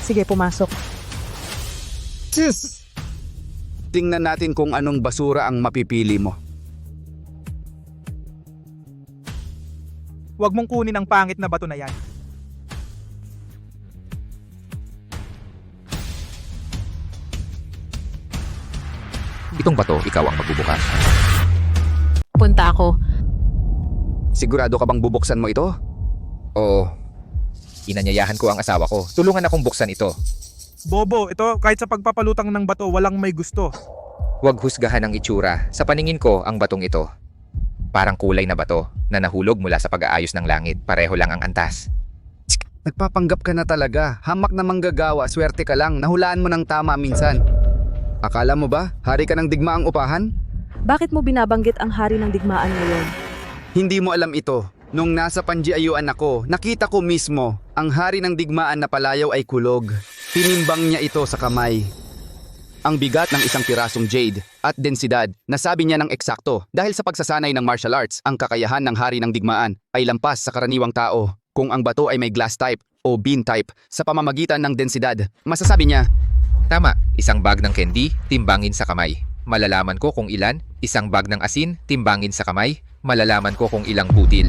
Sige, pumasok. Sis! Tingnan natin kung anong basura ang mapipili mo. Huwag mong kunin ang pangit na bato na yan. Itong bato, ikaw ang magbubukas. Punta ako. Sigurado ka bang bubuksan mo ito? Oo. Inanyayahan ko ang asawa ko. Tulungan akong buksan ito. Bobo, ito kahit sa pagpapalutang ng bato, walang may gusto. Huwag husgahan ang itsura. Sa paningin ko, ang batong ito, parang kulay na bato na nahulog mula sa pag-aayos ng langit. Pareho lang ang antas. Nagpapanggap ka na talaga. Hamak na manggagawa, swerte ka lang. Nahulaan mo ng tama minsan. Akala mo ba, hari ka ng digmaang upahan? Bakit mo binabanggit ang hari ng digmaan ngayon? Hindi mo alam ito. Nung nasa Panjiayuan ako, nakita ko mismo, ang hari ng digmaan na palayaw ay kulog. Tinimbang niya ito sa kamay. Ang bigat ng isang pirasong jade at densidad, nasabi niya ng eksakto dahil sa pagsasanay ng martial arts, ang kakayahan ng hari ng digmaan ay lampas sa karaniwang tao. Kung ang bato ay may glass type o bean type sa pamamagitan ng densidad, masasabi niya, Tama, isang bag ng candy, timbangin sa kamay. Malalaman ko kung ilan. Isang bag ng asin, timbangin sa kamay. Malalaman ko kung ilang butil.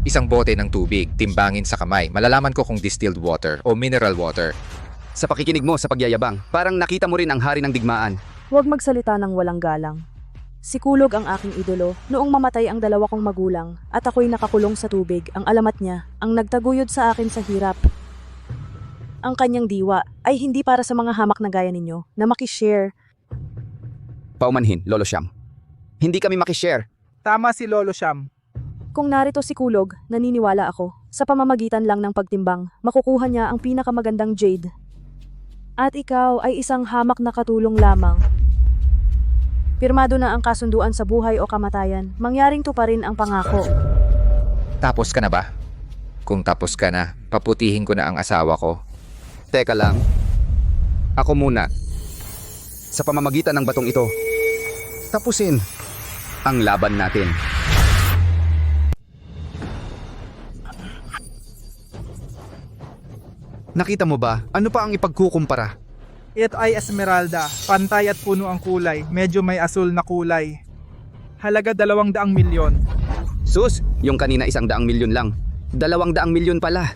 Isang bote ng tubig, timbangin sa kamay. Malalaman ko kung distilled water o mineral water. sa pakikinig mo sa pagyayabang, parang nakita mo rin ang hari ng digmaan. Huwag magsalita ng walang galang. Si Kulog ang aking idolo, noong mamatay ang 2 kong magulang at ako'y nakakulong sa tubig, ang alamat niya, ang nagtaguyod sa akin sa hirap. Ang kanyang diwa ay hindi para sa mga hamak na gaya ninyo na makishare. Paumanhin, Lolo Siyam. Hindi kami makishare. Tama si Lolo Siyam. Kung narito si Kulog, naniniwala ako, sa pamamagitan lang ng pagtimbang, makukuha niya ang pinakamagandang jade. At ikaw ay isang hamak na katulong lamang. Pirmado na ang kasunduan sa buhay o kamatayan, mangyaring tuparin ang pangako. Tapos ka na ba? Kung tapos ka na, paputihin ko na ang asawa ko. Teka lang. Ako muna. Sa pamamagitan ng batong ito, tapusin ang laban natin. Nakita mo ba? Ano pa ang ipagkukumpara? Ito ay Esmeralda, pantay at puno ang kulay, medyo may asul na kulay. Halaga 200 milyon. Sus, yung kanina 100 milyon lang. 200 milyon pala.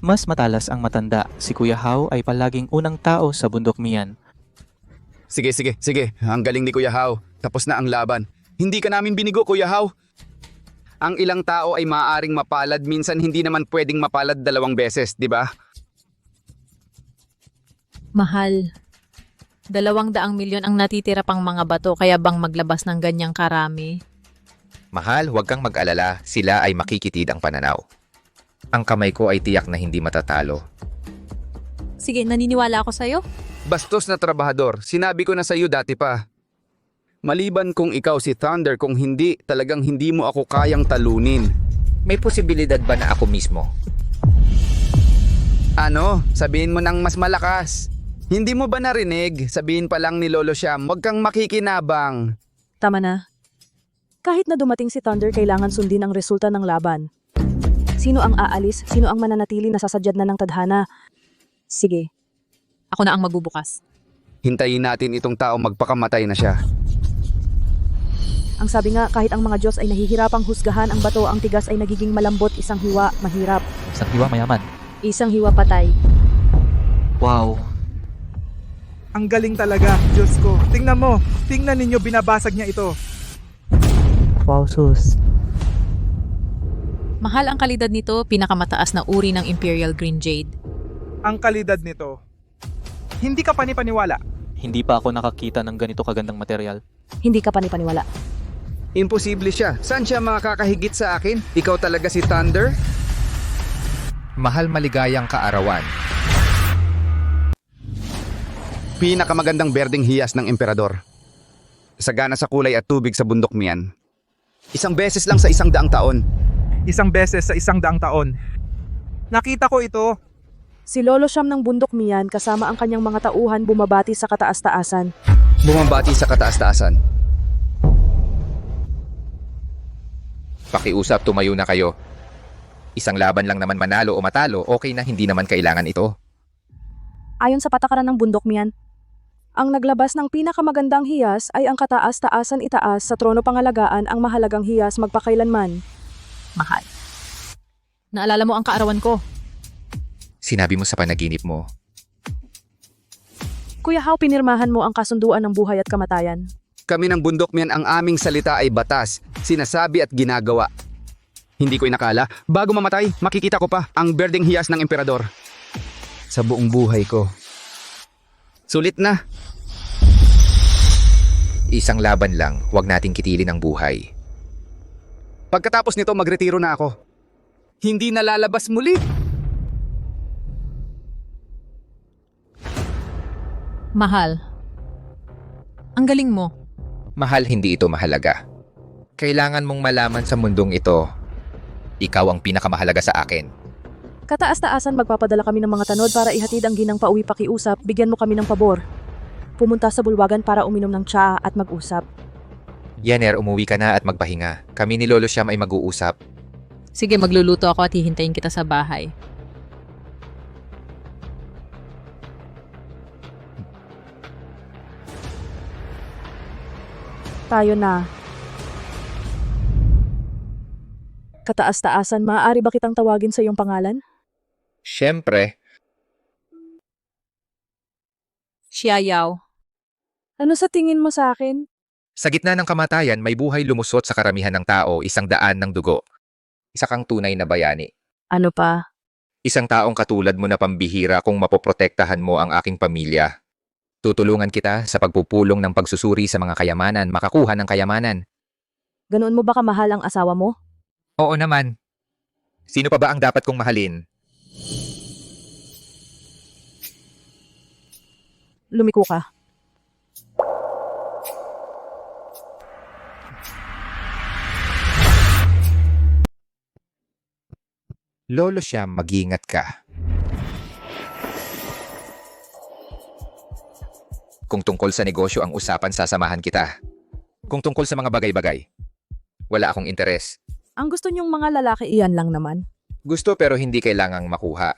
mas matalas ang matanda. Si Kuya Hao ay palaging unang tao sa bundok Mian. Sige. Ang galing ni Kuya Hao. Tapos na ang laban. Hindi ka namin binigo, Kuya Hao. Ang ilang tao ay maaaring mapalad, minsan hindi naman pwedeng mapalad 2 beses, di ba? Mahal. 200 milyon ang natitira pang mga bato, kaya bang maglabas ng ganyang karami? Mahal, huwag kang mag-alala. Sila ay makikitid ang pananaw. Ang kamay ko ay tiyak na hindi matatalo. Sige, naniniwala ako sa'yo. Bastos na trabahador, sinabi ko na sa iyo dati pa. Maliban kung ikaw si Thunder, kung hindi, talagang hindi mo ako kayang talunin. May posibilidad ba na ako mismo? Ano? Sabihin mo ng mas malakas. Hindi mo ba narinig? Sabihin pa lang ni Lolo Siam, huwag kang makikinabang. Tama na. Kahit na dumating si Thunder, kailangan sundin ang resulta ng laban. Sino ang aalis? Sino ang mananatili na sasadyad na ng tadhana? Sige. Ako na ang magbubukas. Hintayin natin itong tao magpakamatay na siya. Ang sabi nga, kahit ang mga Diyos ay nahihirapang husgahan ang bato, ang tigas ay nagiging malambot, isang hiwa, mahirap. Isang hiwa mayaman. Isang hiwa patay. Wow. Ang galing talaga, Diyos ko. Tingnan mo, tingnan ninyo binabasag niya ito. Wow, sus. Mahal ang kalidad nito, pinakamataas na uri ng Imperial Green Jade. Ang kalidad nito. Hindi ka panipaniwala. Hindi pa ako nakakita ng ganito kagandang material. Hindi ka panipaniwala. Imposible siya. Saan siya makakahigit sa akin? Ikaw talaga si Thunder? Mahal, maligayang kaarawan. Pinakamagandang berdeng hiyas ng emperador. Sagana sa kulay at tubig sa bundok Mian. 1 beses lang sa 100 taon. 1 beses sa 100 taon. Nakita ko ito. Si Lolo Siam ng bundok Mian kasama ang kanyang mga tauhan bumabati sa kataas-taasan. Bumabati sa kataas-taasan. Pakiusap, tumayo na kayo. Isang laban lang naman manalo o matalo, okay na, hindi naman kailangan ito. Ayon sa patakaran ng bundok Mian, ang naglabas ng pinakamagandang hiyas ay ang kataas-taasan itaas sa trono pangalagaan ang mahalagang hiyas magpakailanman. Mahal. Naalala mo ang kaarawan ko. Sinabi mo sa panaginip mo. Kuya Hao, pinirmahan mo ang kasunduan ng buhay at kamatayan. Kami ng bundok Mian, ang aming salita ay batas, sinasabi at ginagawa. Hindi ko inakala, bago mamatay, makikita ko pa ang berdeng hiyas ng emperador. Sa buong buhay ko. Sulit na. Isang laban lang, huwag nating kitilin ang buhay. Pagkatapos nito, magretiro na ako. Hindi na lalabas muli. Mahal. Ang galing mo. Mahal, hindi ito mahalaga. Kailangan mong malaman sa mundong ito, ikaw ang pinakamahalaga sa akin. Kataas-taasan magpapadala kami ng mga tanod para ihatid ang ginang pauwi pakiusap, bigyan mo kami ng pabor. Pumunta sa bulwagan para uminom ng tsaa at mag-usap. Yaner, umuwi ka na at magpahinga. Kami ni Lolo Siam ay mag-uusap. Sige, magluluto ako at hihintayin kita sa bahay. Tayo na. Kataas-taasan, maaari ba kitang tawagin sa iyong pangalan? Siyempre, Xiaoyao. Ano sa tingin mo sa akin? sa gitna ng kamatayan, may buhay lumusot sa karamihan ng tao, 100 ng dugo. Isa kang tunay na bayani. Ano pa? Isang taong katulad mo na pambihira kung mapoprotektahan mo ang aking pamilya. Tutulungan kita sa pagpupulong ng pagsusuri sa mga kayamanan, makakuha ng kayamanan. Ganoon mo ba kamahal ang asawa mo? Oo naman. Sino pa ba ang dapat kong mahalin? Lumiko ka. Lolo Siam, mag-iingat ka. Kung tungkol sa negosyo ang usapan, sasamahan kita. Kung tungkol sa mga bagay-bagay, wala akong interes. Ang gusto niyong mga lalaki iyan lang naman. Gusto pero hindi kailangang makuha.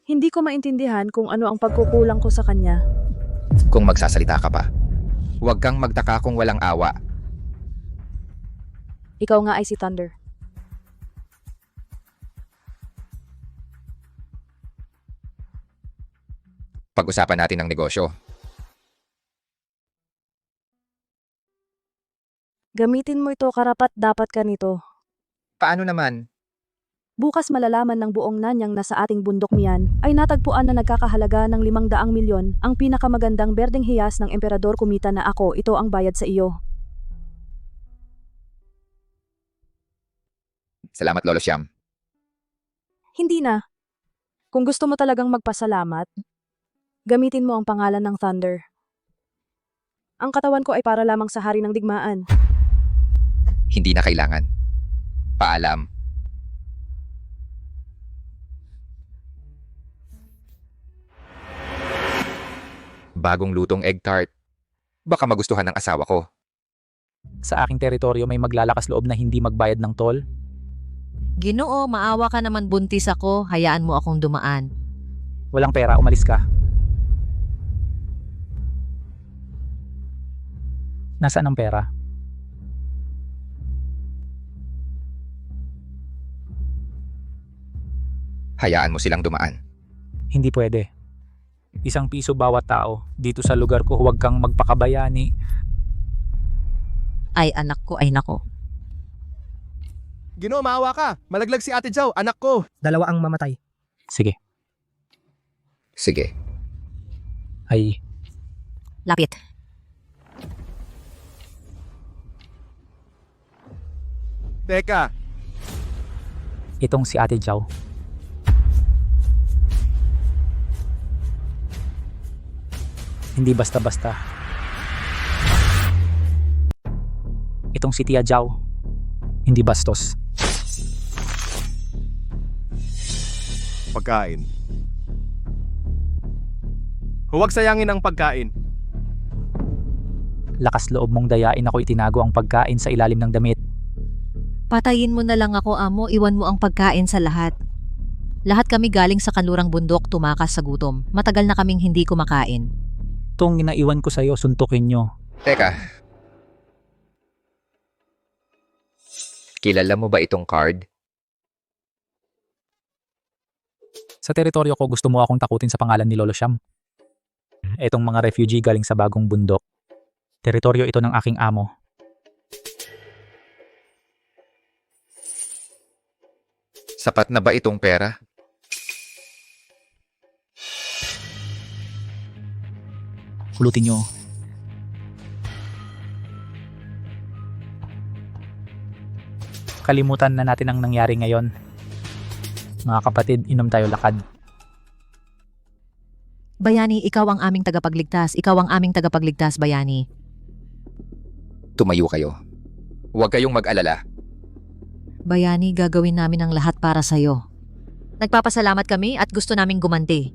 Hindi ko maintindihan kung ano ang pagkukulang ko sa kanya. Kung magsasalita ka pa, huwag kang magtaka kung walang awa. Ikaw nga ay si Thunder. Pag-usapan natin ang negosyo. Gamitin mo ito, karapat dapat ka nito. Paano naman? Bukas malalaman ng buong Nanyang na sa ating bundok miyan ay natagpuan na nagkakahalaga ng 500 milyon ang pinakamagandang berdeng hiyas ng emperador kumita na ako, ito ang bayad sa iyo. Salamat, Lolo Siyam. Hindi na. Kung gusto mo talagang magpasalamat, gamitin mo ang pangalan ng Thunder. Ang katawan ko ay para lamang sa hari ng digmaan. Hindi na kailangan. Paalam. Bagong lutong egg tart. Baka magustuhan ng asawa ko. Sa aking teritoryo may maglalakas loob na hindi magbayad ng toll. Ginoo, maawa ka naman, buntis ako. Hayaan mo akong dumaan. Walang pera, umalis ka. Nasaan ang pera? Hayaan mo silang dumaan. Hindi pwede. 1 piso bawat tao. Dito sa lugar ko, huwag kang magpakabayani. Ay, anak ko, ay nako. Ginoo, maawa ka. Malaglag si Ate Jow, anak ko. 2 ang mamatay. Sige. Sige. Ay, Lapit. Teka, itong si Ate Jow. Hindi basta-basta. Itong si Tia Jow. Hindi bastos. pagkain. Huwag sayangin ang pagkain. Lakas loob mong dayain ako itinago ang pagkain sa ilalim ng damit. Patayin mo na lang ako, amo. Iwan mo ang pagkain sa lahat. Lahat kami galing sa kanlurang bundok tumakas sa gutom. Matagal na kaming hindi kumakain. Itong inaiwan ko sa'yo, suntukin nyo. Teka. Kilala mo ba itong card? Sa teritoryo ko, gusto mo akong takutin sa pangalan ni Lolo Siyam. Etong mga refugee galing sa bagong bundok. Teritoryo ito ng aking amo. Sapat na ba itong pera? Hulutin nyo. Kalimutan na natin ang nangyari ngayon. Mga kapatid, inom tayo lakad. Bayani, ikaw ang aming tagapagligtas. Ikaw ang aming tagapagligtas, Bayani. Tumayo kayo. Huwag kayong mag-alala. Bayani, gagawin namin ang lahat para sa'yo. Nagpapasalamat kami at gusto naming gumanti.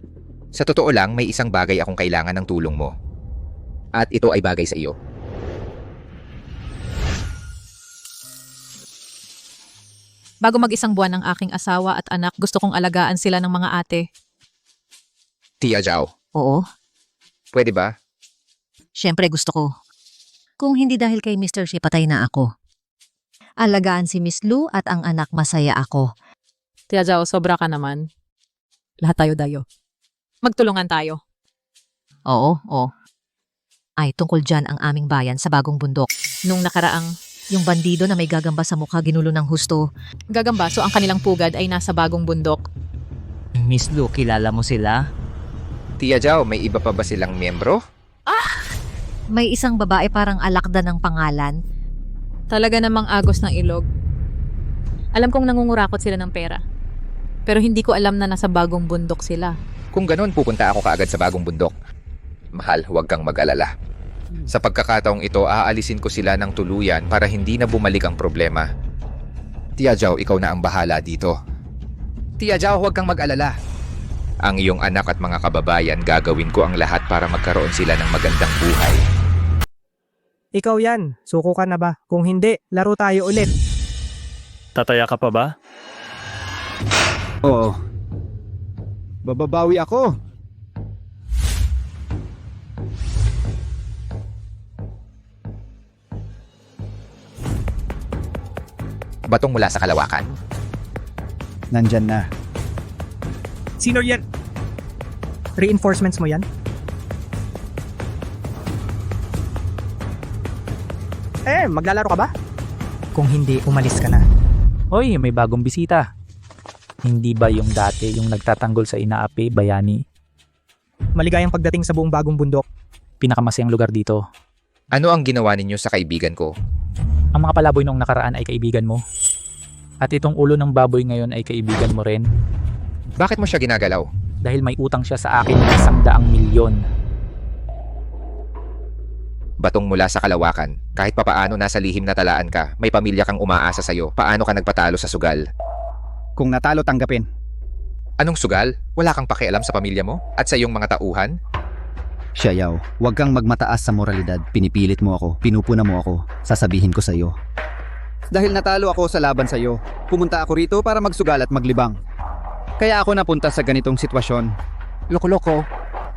Sa totoo lang, may isang bagay akong kailangan ng tulong mo. At ito ay bagay sa iyo. Bago mag-isang buwan ng aking asawa at anak, gusto kong alagaan sila ng mga ate. Tia Jow, Oo, pwede ba? syempre gusto ko. Kung hindi dahil kay Mr. Shi, patay na ako. Alagaan si Miss Lu at ang anak, masaya ako. Tia Zhao, sobra ka naman. Lahat tayo dayo. Magtulungan tayo. Oo. Ay, tungkol dyan ang aming bayan sa bagong bundok. Nung nakaraang, yung bandido na may gagamba sa mukha ginulo ng husto. Gagamba, so ang kanilang pugad ay nasa bagong bundok. Miss Lu, kilala mo sila? Tia Jow, may iba pa ba silang miyembro? May isang babae parang alakda ng pangalan. Talaga namang agos ng ilog. Alam kong nangungurakot sila ng pera. Pero hindi ko alam na nasa bagong bundok sila. Kung ganun, pupunta ako kaagad sa bagong bundok. Mahal, huwag kang mag-alala. Sa pagkakataong ito, aalisin ko sila ng tuluyan para hindi na bumalik ang problema. Tia Jow, ikaw na ang bahala dito. Tia Jow, huwag kang mag-alala. Ang iyong anak at mga kababayan, gagawin ko ang lahat para magkaroon sila ng magandang buhay. Ikaw yan, suko ka na ba? Kung hindi, laro tayo ulit. Tataya ka pa ba? Oo. Bababawi ako. Batong mula sa kalawakan. Nandyan na. Sino yan? Reinforcements mo yan? Maglalaro ka ba? Kung hindi, umalis ka na. Hoy, may bagong bisita. Hindi ba yung dati yung nagtatanggol sa inaapi, Bayani? Maligayang pagdating sa buong bagong bundok. Pinakamasayang lugar dito. Ano ang ginawa ninyo sa kaibigan ko? Ang mga palaboy nung nakaraan ay kaibigan mo. At itong ulo ng baboy ngayon ay kaibigan mo rin. Bakit mo siya ginagalaw? Dahil may utang siya sa akin ng 100 milyon. Batong mula sa kalawakan. Kahit papaano nasa lihim na talaan ka, may pamilya kang umaasa sa'yo. Paano ka nagpatalo sa sugal? Kung natalo, tanggapin. Anong sugal? Wala kang pakialam sa pamilya mo? At sa iyong mga tauhan? Xiaoyao, huwag kang magmataas sa moralidad. Pinipilit mo ako, pinupuna mo ako. Sasabihin ko sa iyo. Dahil natalo ako sa laban sa iyo, pumunta ako rito para magsugal at maglibang. Kaya ako napunta sa ganitong sitwasyon. Loko-loko,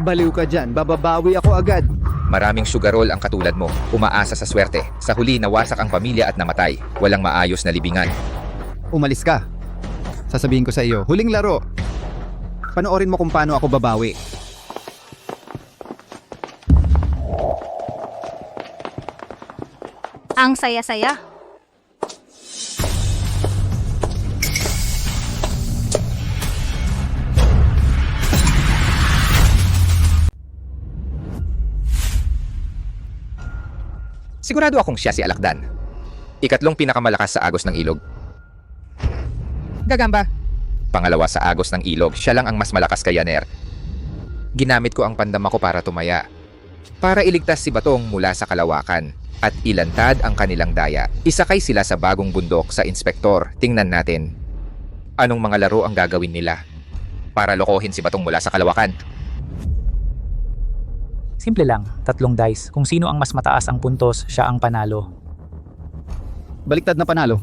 baliw ka dyan, bababawi ako agad. Maraming sugarol ang katulad mo. Umaasa sa swerte. Sa huli, nawasak ang pamilya at namatay. Walang maayos na libingan. Umalis ka. Sasabihin ko sa iyo, huling laro. Panoorin mo kung paano ako babawi. Ang saya-saya. Sigurado akong siya si Alakdan. Ikatlong pinakamalakas sa agos ng ilog. Gagamba. Pangalawa sa agos ng ilog, siya lang ang mas malakas kay Yaner. Ginamit ko ang pandama ko para tumaya. Para iligtas si Batong mula sa kalawakan. At ilantad ang kanilang daya. Isakay sila sa bagong bundok sa inspektor. Tingnan natin. Anong mga laro ang gagawin nila? Para lokohin si Batong mula sa kalawakan. Simple lang, 3 dice. Kung sino ang mas mataas ang puntos, siya ang panalo. Baliktad na panalo.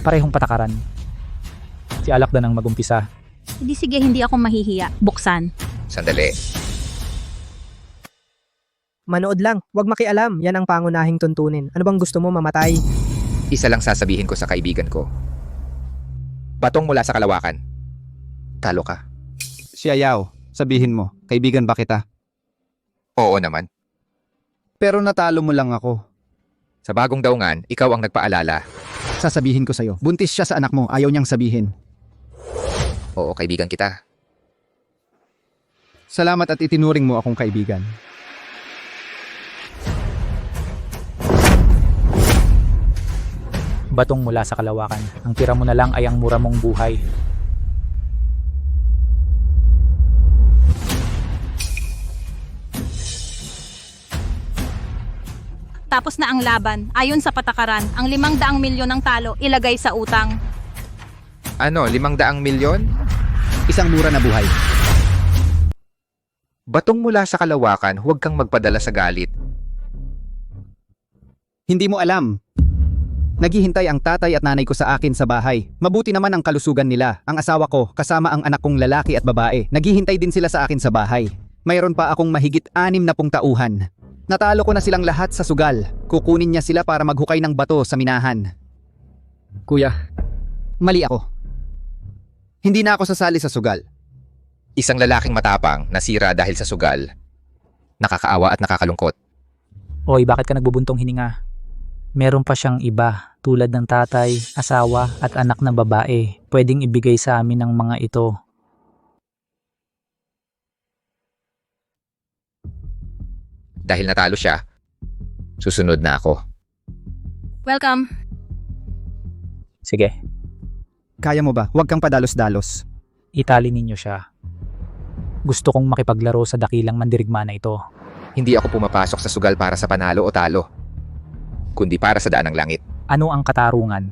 Parehong patakaran. Si Alakdan ang magumpisa. Hindi sige, hindi ako mahihiya. Buksan. Sandali. Manood lang, huwag makialam. Yan ang pangunahing tuntunin. Ano bang gusto mo, mamatay? Isa lang sasabihin ko sa kaibigan ko. Batong mula sa kalawakan. Talo ka. Xiaoyao, sabihin mo, kaibigan ba kita? Oo naman. Pero natalo mo lang ako. Sa bagong daungan, ikaw ang nagpaalala. Sasabihin ko sa'yo, buntis siya sa anak mo, ayaw niyang sabihin. Oo, kaibigan kita. Salamat at itinuring mo akong kaibigan. Batong mula sa kalawakan. Ang tira mo na lang ay ang mura mong buhay. Tapos na ang laban. Ayon sa patakaran, ang 500 milyon ng talo ilagay sa utang. Ano, 500 milyon? Isang mura na buhay. Batong mula sa kalawakan, huwag kang magpadala sa galit. Hindi mo alam. Naghihintay ang tatay at nanay ko sa akin sa bahay. Mabuti naman ang kalusugan nila. Ang asawa ko, kasama ang anak kong lalaki at babae. Naghihintay din sila sa akin sa bahay. Mayroon pa akong mahigit 60 tauhan. Natalo ko na silang lahat sa sugal. Kukunin niya sila para maghukay ng bato sa minahan. Kuya, mali ako. Hindi na ako sasali sa sugal. Isang lalaking matapang, nasira dahil sa sugal. Nakakaawa at nakakalungkot. Oy, bakit ka nagbubuntong hininga? Meron pa siyang iba, tulad ng tatay, asawa at anak na babae. Pwedeng ibigay sa amin ng mga ito. Dahil natalo siya, susunod na ako. Welcome. Sige, Kaya mo ba? Huwag kang padalos-dalos. itali ninyo siya. Gusto kong makipaglaro sa dakilang mandirigma na ito. Hindi ako pumapasok sa sugal para sa panalo o talo, kundi para sa daan ng langit. Ano ang katarungan?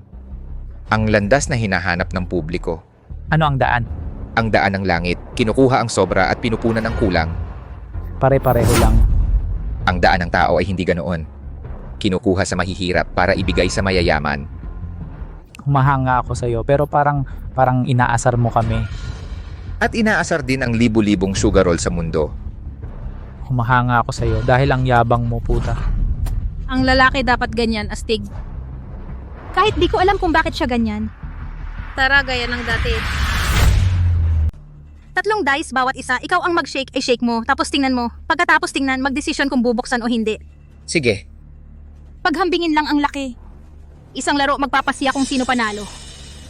Ang landas na hinahanap ng publiko. Ano ang daan? Ang daan ng langit, kinukuha ang sobra at pinupunan ng kulang. Pare-pareho lang. Ang daan ng tao ay hindi ganoon. Kinukuha sa mahihirap para ibigay sa mayayaman. Humahanga ako sa'yo pero parang inaasar mo kami. At inaasar din ang libu-libong sugarol sa mundo. Humahanga ako sa'yo dahil ang yabang mo, puta. Ang lalaki dapat ganyan, astig. Kahit di ko alam kung bakit siya ganyan. Tara, gaya ng dati. 3 dice bawat isa, ikaw ang mag-shake, ay shake mo, tapos tingnan mo. Pagkatapos tingnan, magdesisyon kung bubuksan o hindi. Sige, Paghambingin lang ang laki. Isang laro magpapasiya kung sino panalo.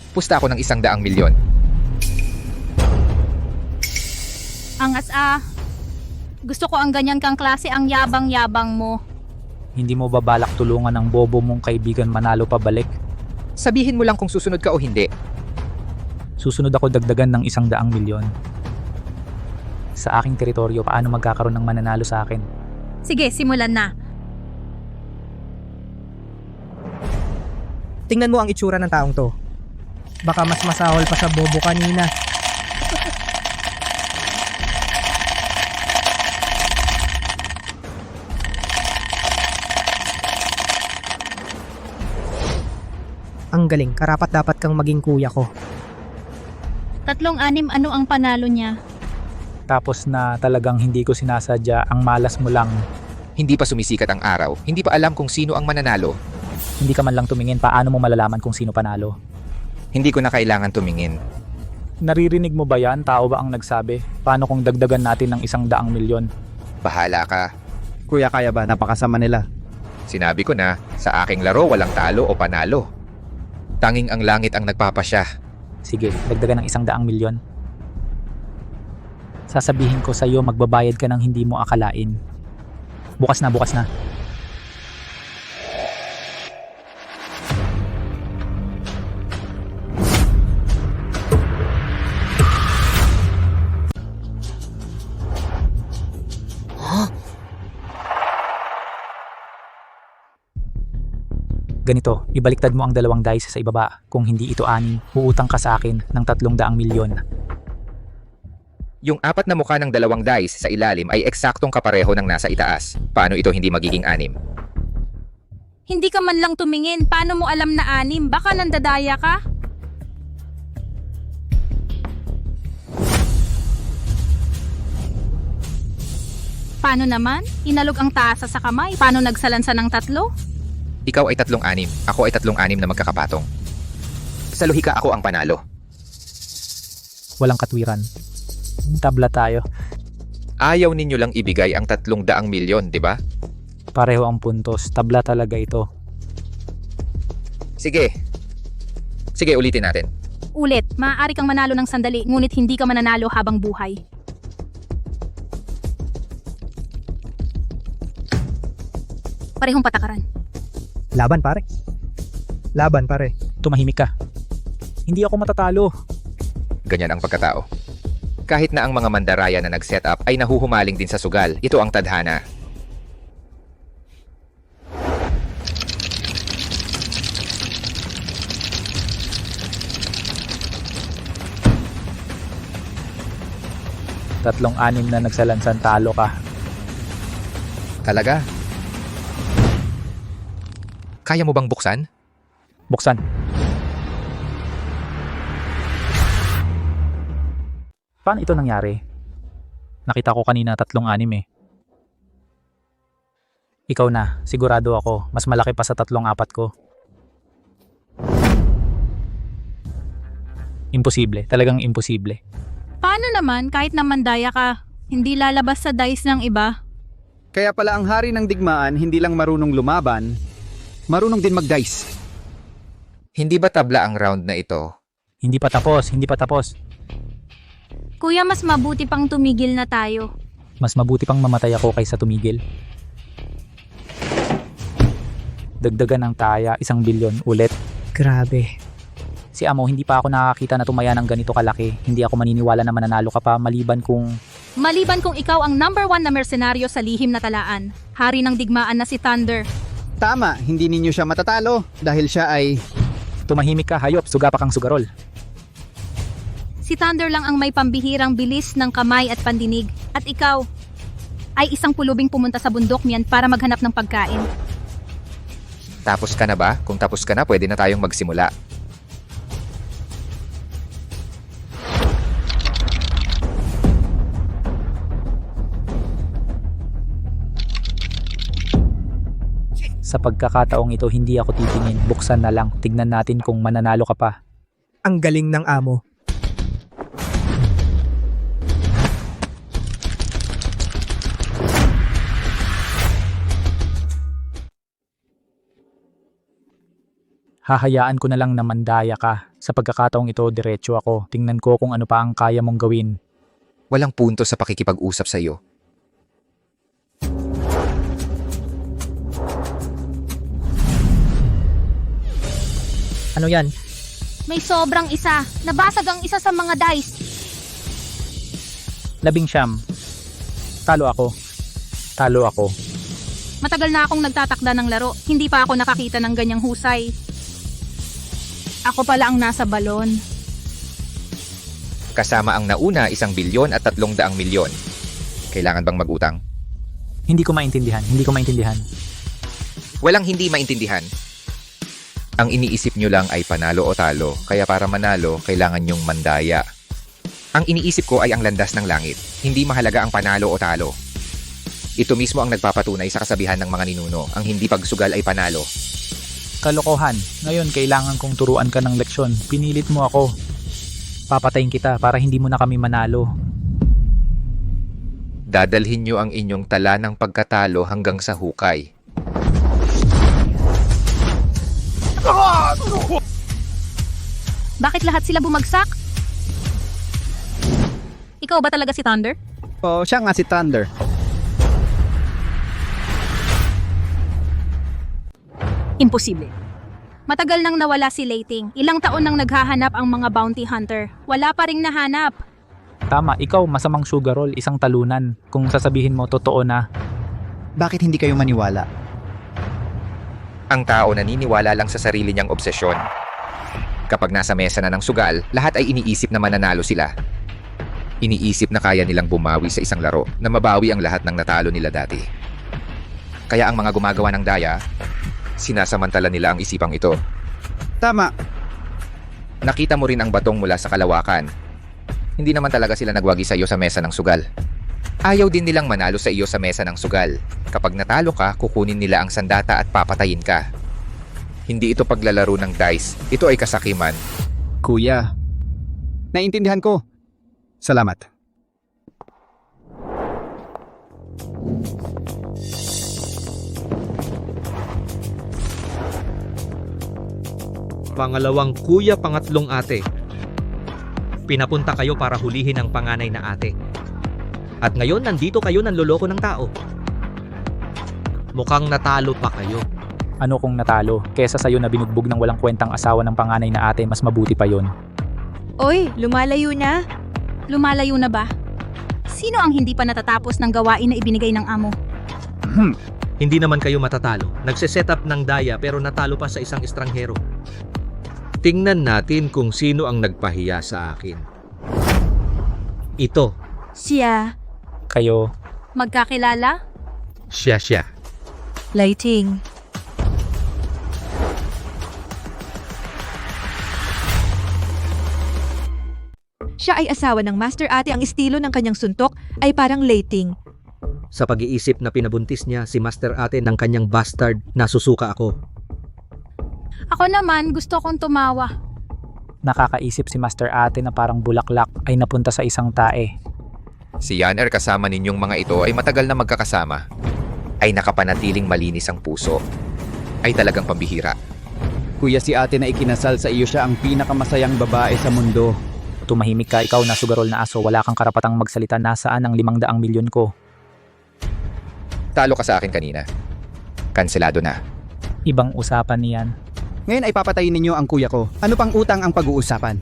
pusta ako ng 100 milyon. Angas Gusto ko ang ganyan kang klase, ang yabang-yabang mo. Hindi mo babalak tulungan ang bobo mong kaibigan manalo pabalik? Sabihin mo lang kung susunod ka o hindi. Susunod ako dagdagan ng 100 milyon. Sa aking teritoryo, paano magkakaroon ng mananalo sa akin? Sige, simulan na. Tingnan mo ang itsura ng taong to. Baka mas masahol pa sa bobo kanina. Ang galing, karapat dapat kang maging kuya ko. 3-6, ano ang panalo niya? Tapos na talagang hindi ko sinasadya, ang malas mo lang. Hindi pa sumisikat ang araw, hindi pa alam kung sino ang mananalo. Hindi ka man lang tumingin, paano mo malalaman kung sino panalo? Hindi ko na kailangan tumingin. Naririnig mo ba yan? Tao ba ang nagsabi? Paano kung dagdagan natin ng 100 milyon? Bahala ka. Kuya, kaya ba? Napakasama nila. Sinabi ko na, sa aking laro walang talo o panalo. Tanging ang langit ang nagpapasya. Sige, dagdagan ng 100 milyon. Sasabihin ko sa'yo, magbabayad ka ng hindi mo akalain. Bukas na, bukas na. Ganito, ibaliktad mo ang 2 dice sa ibaba. Kung hindi ito 6, uutang ka sa akin ng 300 milyon. Yung 4 na mukha ng 2 dice sa ilalim ay eksaktong kapareho ng nasa itaas. Paano ito hindi magiging 6? Hindi ka man lang tumingin. Paano mo alam na 6? Baka nandadaya ka? Paano naman? Inalog ang tasa sa kamay. Paano nagsalansa ng 3? Ikaw ay 3-6, ako ay 3-6 na magkakapatong. Sa lohika ako ang panalo. Walang katwiran. Tabla tayo. Ayaw ninyo lang ibigay ang 300 milyon, di ba? Pareho ang puntos. Tabla talaga ito. Sige. Sige, ulitin natin. Ulit, maaari kang manalo ng sandali, ngunit hindi ka mananalo habang buhay. Parehong patakaran. Laban pare. Laban pare. Tumahimik ka. Hindi ako matatalo. Ganyan ang pagkatao. Kahit na ang mga mandaraya na nag-set up ay nahuhumaling din sa sugal, ito ang tadhana. Tatlong 6 na nagsalansan, talo ka. Talaga? Kaya mo bang buksan? Buksan. Paano ito nangyari? Nakita ko kanina 3-6 eh. Ikaw na, sigurado ako, mas malaki pa sa 3-4 ko. Imposible, talagang imposible. Paano naman kahit na mandaya ka, hindi lalabas sa dice ng iba? Kaya pala ang hari ng digmaan hindi lang marunong lumaban, marunong din mag-dice. Hindi ba tabla ang round na ito? Hindi pa tapos, hindi pa tapos. Kuya, mas mabuti pang tumigil na tayo. Mas mabuti pang mamatay ako kaysa tumigil. Dagdagan ng taya, 1 bilyon ulit. Grabe. Si Amo, hindi pa ako nakakita na tumaya ng ganito kalaki. Hindi ako maniniwala na mananalo ka pa maliban kung ikaw ang number 1 na mersenaryo sa lihim na talaan. Hari ng digmaan na si Thunder. Tama, hindi ninyo siya matatalo dahil siya ay... Tumahimik ka, hayop, suga pa kang sugarol. Si Thunder lang ang may pambihirang bilis ng kamay at pandinig. At ikaw ay isang pulubing pumunta sa bundok niyan para maghanap ng pagkain. Tapos ka na ba? Kung tapos ka na, pwede na tayong magsimula. Sa pagkakataong ito, hindi ako titingin. Buksan na lang. Tignan natin kung mananalo ka pa. Ang galing ng amo. Hahayaan ko na lang na mandaya ka. Sa pagkakataong ito, diretso ako. Tingnan ko kung ano pa ang kaya mong gawin. Walang punto sa pakikipag-usap sa iyo. Ano yan? May sobrang isa. Nabasag ang isa sa mga dice. 19. Talo ako. Talo ako. Matagal na akong nagtatakda ng laro. Hindi pa ako nakakita ng ganyang husay. Ako pala ang nasa balon. Kasama ang nauna 1 bilyon at 300 milyon. Kailangan bang mag-utang? Hindi ko maintindihan. Hindi ko maintindihan. Walang hindi maintindihan. Ang iniisip nyo lang ay panalo o talo, kaya para manalo, kailangan nyong mandaya. Ang iniisip ko ay ang landas ng langit. Hindi mahalaga ang panalo o talo. Ito mismo ang nagpapatunay sa kasabihan ng mga ninuno, ang hindi pagsugal ay panalo. Kalokohan. Ngayon, kailangan kong turuan ka ng leksyon. Pinilit mo ako. Papatayin kita para hindi mo na kami manalo. Dadalhin nyo ang inyong tala ng pagkatalo hanggang sa hukay. Bakit lahat sila bumagsak? Ikaw ba talaga si Thunder? O, siya nga si Thunder. Imposible. Matagal nang nawala si Leiting. Ilang taon nang naghahanap ang mga bounty hunter. Wala pa ring nahanap. Tama, ikaw masamang sugar roll, isang talunan. Kung sasabihin mo totoo na. Bakit hindi kayo maniwala? Ang tao naniniwala lang sa sarili niyang obsesyon. Kapag nasa mesa na ng sugal, lahat ay iniisip na mananalo sila. Iniisip na kaya nilang bumawi sa isang laro na mabawi ang lahat ng natalo nila dati. Kaya ang mga gumagawa ng daya, sinasamantala nila ang isipang ito. Tama. Nakita mo rin ang batong mula sa kalawakan. Hindi naman talaga sila nagwagi sa iyo sa mesa ng sugal. Ayaw din nilang manalo sa iyo sa mesa ng sugal. Kapag natalo ka, kukunin nila ang sandata at papatayin ka. Hindi ito paglalaro ng dice. Ito ay kasakiman. Kuya, naiintindihan ko. Salamat. Pangalawang kuya, pangatlong ate. Pinapunta kayo para hulihin ang panganay na ate. At ngayon, nandito kayo nanloloko ng tao. Mukhang natalo pa kayo. Ano kung natalo? Kesa sa'yo na binugbog ng walang kwentang asawa ng panganay na ate, mas mabuti pa yon. Oy, lumalayo na. Lumalayo na ba? Sino ang hindi pa natatapos ng gawain na ibinigay ng amo? Hindi naman kayo matatalo. Nagse-set up ng daya pero natalo pa sa isang estranghero. Tingnan natin kung sino ang nagpahiya sa akin. Ito. Siya. Kayo. Magkakilala? Siya. Lighting. Siya ay asawa ng Master Ate. Ang estilo ng kanyang suntok ay parang Lighting. Sa pag-iisip na pinabuntis niya si Master Ate ng kanyang bastard, nasusuka ako. Ako naman, gusto kong tumawa. Nakakaisip si Master Ate na parang bulaklak ay napunta sa isang tae. Si Yanner kasama ninyong mga ito ay matagal na magkakasama. Ay nakapanatiling malinis ang puso. Ay talagang pambihira. Kuya, si ate na ikinasal sa iyo, siya ang pinakamasayang babae sa mundo. Tumahimik ka, ikaw na sugarol na aso. Wala kang karapatang magsalita. Nasaan ang 500 milyon ko? Talo ka sa akin kanina. Kanselado na. Ibang usapan niyan. Ngayon ay papatayin ninyo ang kuya ko. Ano pang utang ang pag-uusapan?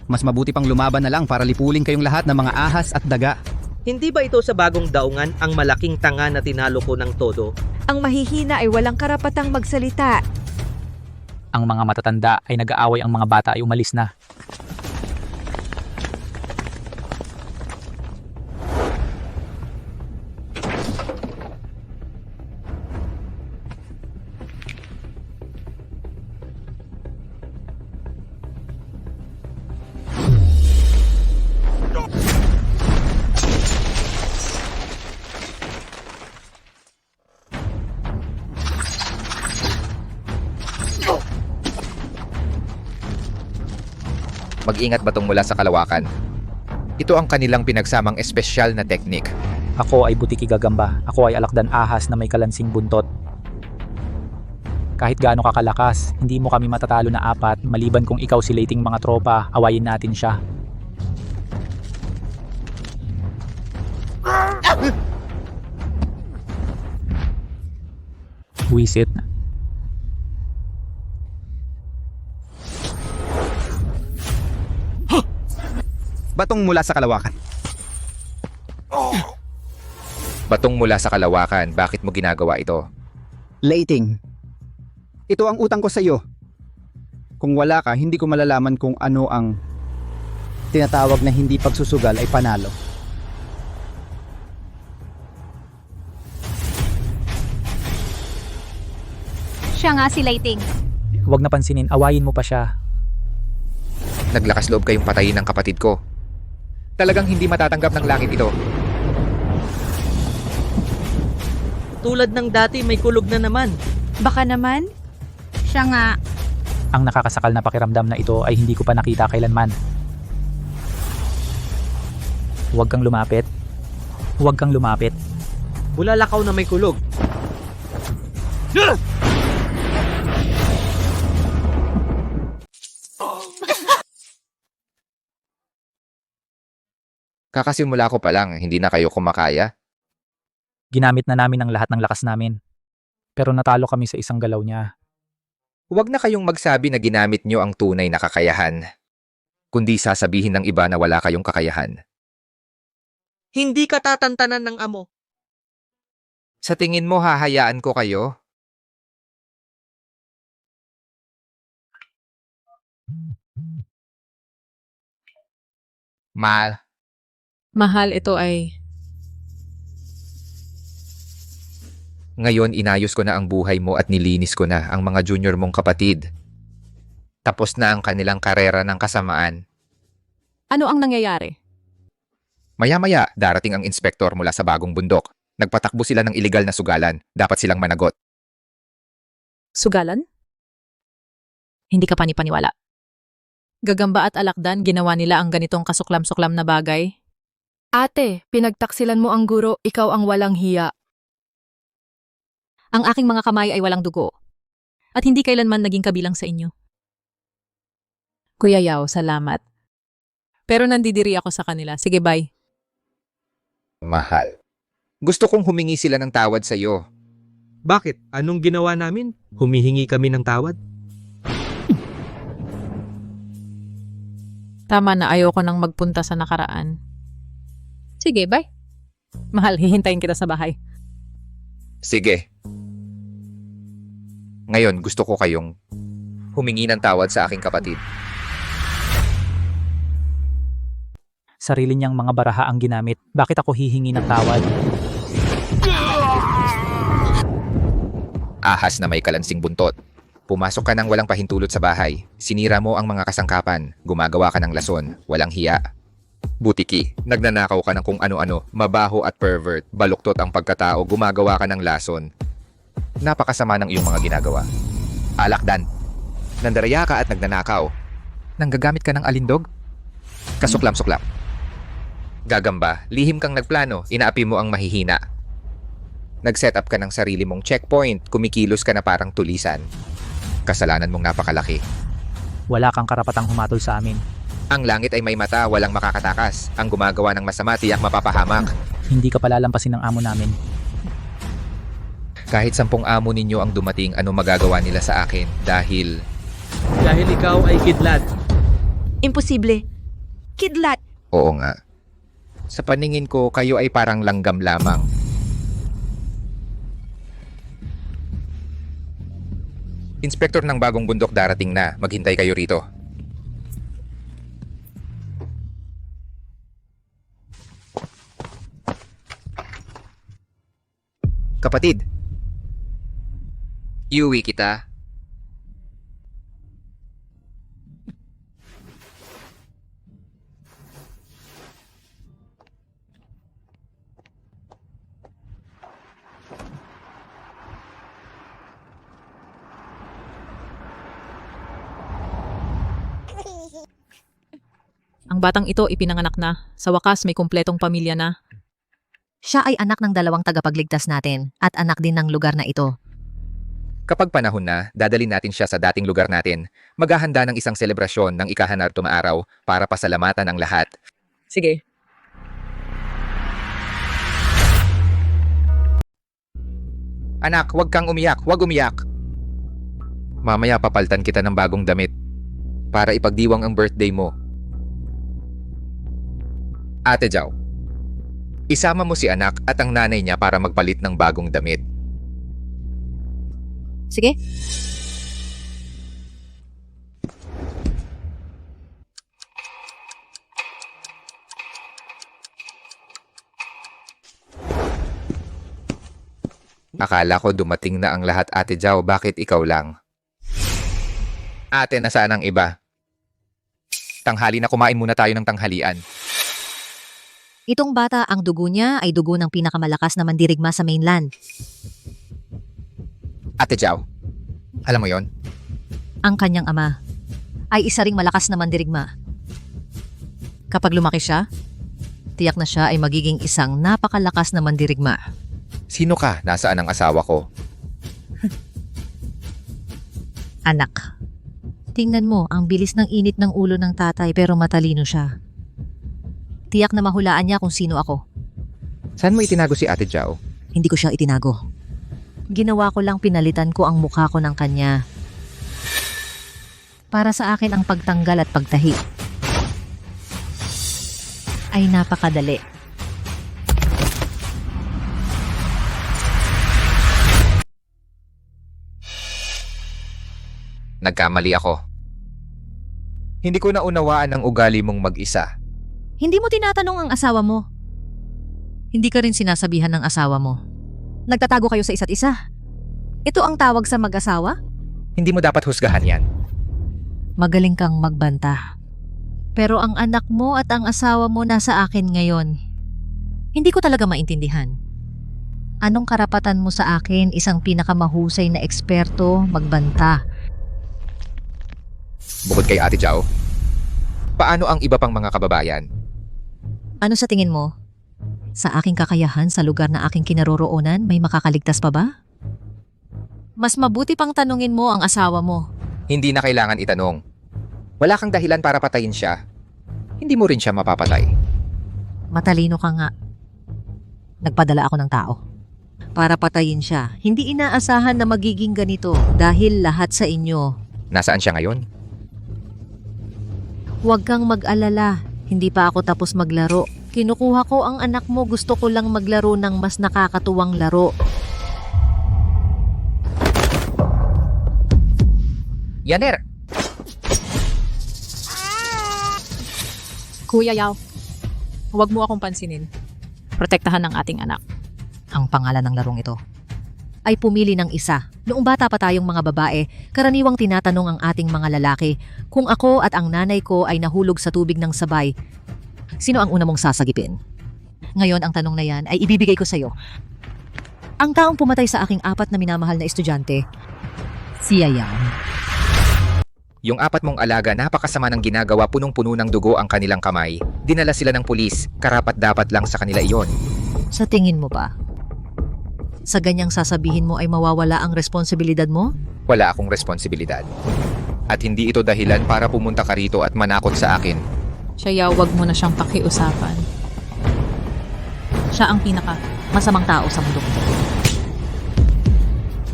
Mas mabuti pang lumaban na lang para lipulin kayong lahat ng mga ahas at daga. Hindi ba ito sa bagong daungan ang malaking tanga na tinalo ko ng todo? Ang mahihina ay walang karapatang magsalita. Ang mga matatanda ay nag-aaway, ang mga bata ay umalis na. pag-ingat batong mula sa kalawakan. Ito ang kanilang pinagsamang espesyal na teknik. Ako ay butiki gagamba. Ako ay alakdan ahas na may kalansing buntot. Kahit gaano kakalakas, hindi mo kami matatalo na apat maliban kung ikaw si Lating mga tropa, awayin natin siya. Wisit. Batong mula sa kalawakan. Batong mula sa kalawakan, bakit mo ginagawa ito? Lating. Ito ang utang ko sa iyo. Kung wala ka, hindi ko malalaman kung ano ang tinatawag na hindi pagsusugal ay panalo. Siya nga si Lighting. Huwag na pansinin, awayin mo pa siya. Naglakas loob kayong patayin ng kapatid ko. Talagang hindi matatanggap ng langit ito. Tulad ng dati, may kulog na naman. Baka naman? Siya nga. Ang nakakasakal na pakiramdam na ito ay hindi ko pa nakita kailanman. Huwag kang lumapit. Huwag kang lumapit. Bulalakaw na may kulog. Kakasimula ko pa lang, hindi na kayo kumakaya. Ginamit na namin ang lahat ng lakas namin. Pero natalo kami sa isang galaw niya. Huwag na kayong magsabi na ginamit nyo ang tunay na kakayahan. Kundi sasabihin ng iba na wala kayong kakayahan. Hindi ka tatantanan ng amo. Sa tingin mo hahayaan ko kayo? Mal. Mahal, ito ay... Ngayon inayos ko na ang buhay mo at nilinis ko na ang mga junior mong kapatid. Tapos na ang kanilang karera ng kasamaan. Ano ang nangyayari? Maya-maya, darating ang inspektor mula sa bagong bundok. Nagpatakbo sila ng iligal na sugalan. Dapat silang managot. Sugalan? Hindi ka panipaniwala. Gagamba at alakdan, ginawa nila ang ganitong kasuklam-suklam na bagay. Ate, pinagtaksilan mo ang guro, ikaw ang walang hiya. Ang aking mga kamay ay walang dugo. At hindi kailanman naging kabilang sa inyo. Kuya Yao, salamat. Pero nandidiri ako sa kanila. Sige, bye. Mahal. Gusto kong humingi sila ng tawad sa iyo. Bakit? Anong ginawa namin? Humihingi kami ng tawad? Tama na, ayoko nang magpunta sa nakaraan. Sige, bye. Mahal, hihintayin kita sa bahay. Sige. Ngayon, gusto ko kayong humingi ng tawad sa aking kapatid. Sarili niyang mga baraha ang ginamit. Bakit ako hihingi ng tawad? Ahas na may kalansing buntot. Pumasok ka nang walang pahintulot sa bahay. Sinira mo ang mga kasangkapan. Gumagawa ka ng lason. Walang hiya. Butiki, nagnanakaw ka ng kung ano-ano. Mabaho at pervert. Baluktot ang pagkatao. Gumagawa ka ng lason. Napakasama ng iyong mga ginagawa. Alakdan. Nandaraya ka at nagnanakaw. Nanggagamit ka ng alindog? Kasuklam-suklam. Gagamba, lihim kang nagplano. Inaapi mo ang mahihina. Nag-set up ka ng sarili mong checkpoint. Kumikilos ka na parang tulisan. Kasalanan mong napakalaki. Wala kang karapatang humatol sa amin. Ang langit ay may mata, walang makakatakas. Ang gumagawa ng masama, tiyak mapapahamak. Hindi ka palalampasin ng amo namin. Kahit 10 amo ninyo ang dumating, ano magagawa nila sa akin? Dahil ikaw ay kidlat. Imposible. Kidlat. oo nga. Sa paningin ko, kayo ay parang langgam lamang. Inspektor ng bagong bundok darating na. Maghintay kayo rito. Kapatid, iuwi kita. batang ito ipinanganak na. Sa wakas may kumpletong pamilya na. Siya ay anak ng 2 tagapagligtas natin at anak din ng lugar na ito. Kapag panahon na, dadalhin natin siya sa dating lugar natin. Maghahanda ng isang selebrasyon ng ikahanarto na araw para pasalamatan ang lahat. Sige. Anak, huwag kang umiyak, huwag umiyak. Mamaya papaltan kita ng bagong damit para ipagdiwang ang birthday mo. Ate Jau, isama mo si anak at ang nanay niya para magpalit ng bagong damit. Sige. Akala ko dumating na ang lahat, Ate Jau, bakit ikaw lang? Ate, nasaan ang iba? Tanghali na, kumain muna tayo ng tanghalian. Itong bata, ang dugo niya ay dugo ng pinakamalakas na mandirigma sa mainland. Ate Jau, alam mo yon? Ang kanyang ama ay isa ring malakas na mandirigma. Kapag lumaki siya, tiyak na siya ay magiging isang napakalakas na mandirigma. Sino ka? Nasaan ang asawa ko? Anak, tingnan mo ang bilis ng init ng ulo ng tatay pero matalino siya. Tiyak na mahulaan niya kung sino ako. Saan mo itinago si Ate Jau? Hindi ko siya itinago. Ginawa ko lang pinalitan ko ang mukha ko ng kanya. Para sa akin ang pagtanggal at pagtahi ay napakadali. Nagkamali ako. Hindi ko naunawaan ang ugali mong mag-isa. Hindi mo tinatanong ang asawa mo. Hindi ka rin sinasabihan ng asawa mo. Nagtatago kayo sa isa't isa. Ito ang tawag sa mag-asawa? Hindi mo dapat husgahan yan. Magaling kang magbanta. Pero ang anak mo at ang asawa mo nasa akin ngayon. Hindi ko talaga maintindihan. Anong karapatan mo sa akin, isang pinakamahusay na eksperto magbanta? Bukod kay Ate Jau, paano ang iba pang mga kababayan? Ano sa tingin mo? Sa aking kakayahan sa lugar na aking kinaroroonan, may makakaligtas pa ba? Mas mabuti pang tanungin mo ang asawa mo. Hindi na kailangan itanong. Wala kang dahilan para patayin siya. Hindi mo rin siya mapapatay. Matalino ka nga. Nagpadala ako ng tao para patayin siya. Hindi inaasahan na magiging ganito dahil lahat sa inyo. Nasaan siya ngayon? Huwag kang mag-alala. Hindi pa ako tapos maglaro. Kinukuha ko ang anak mo. Gusto ko lang maglaro ng mas nakakatuwang laro. Yaner! Kuya Yao, huwag mo akong pansinin. Protektahan ng ating anak. Ang pangalan ng larong ito ay pumili ng isa. Noong bata pa tayong mga babae, karaniwang tinatanong ang ating mga lalaki kung ako at ang nanay ko ay nahulog sa tubig ng sabay. Sino ang una mong sasagipin? Ngayon, ang tanong na yan ay ibibigay ko sa'yo. Ang taong pumatay sa aking 4 na minamahal na estudyante, si Yayang. Yung 4 mong alaga, napakasama ng ginagawa, punong-puno ng dugo ang kanilang kamay. Dinala sila ng pulis, karapat-dapat lang sa kanila iyon. Sa tingin mo ba? Sa ganyang sasabihin mo ay mawawala ang responsibilidad mo? Wala akong responsibilidad. At hindi ito dahilan para pumunta ka rito at manakot sa akin. Siya Yao, wag mo na siyang pakiusapan. Siya ang pinaka masamang tao sa mundo.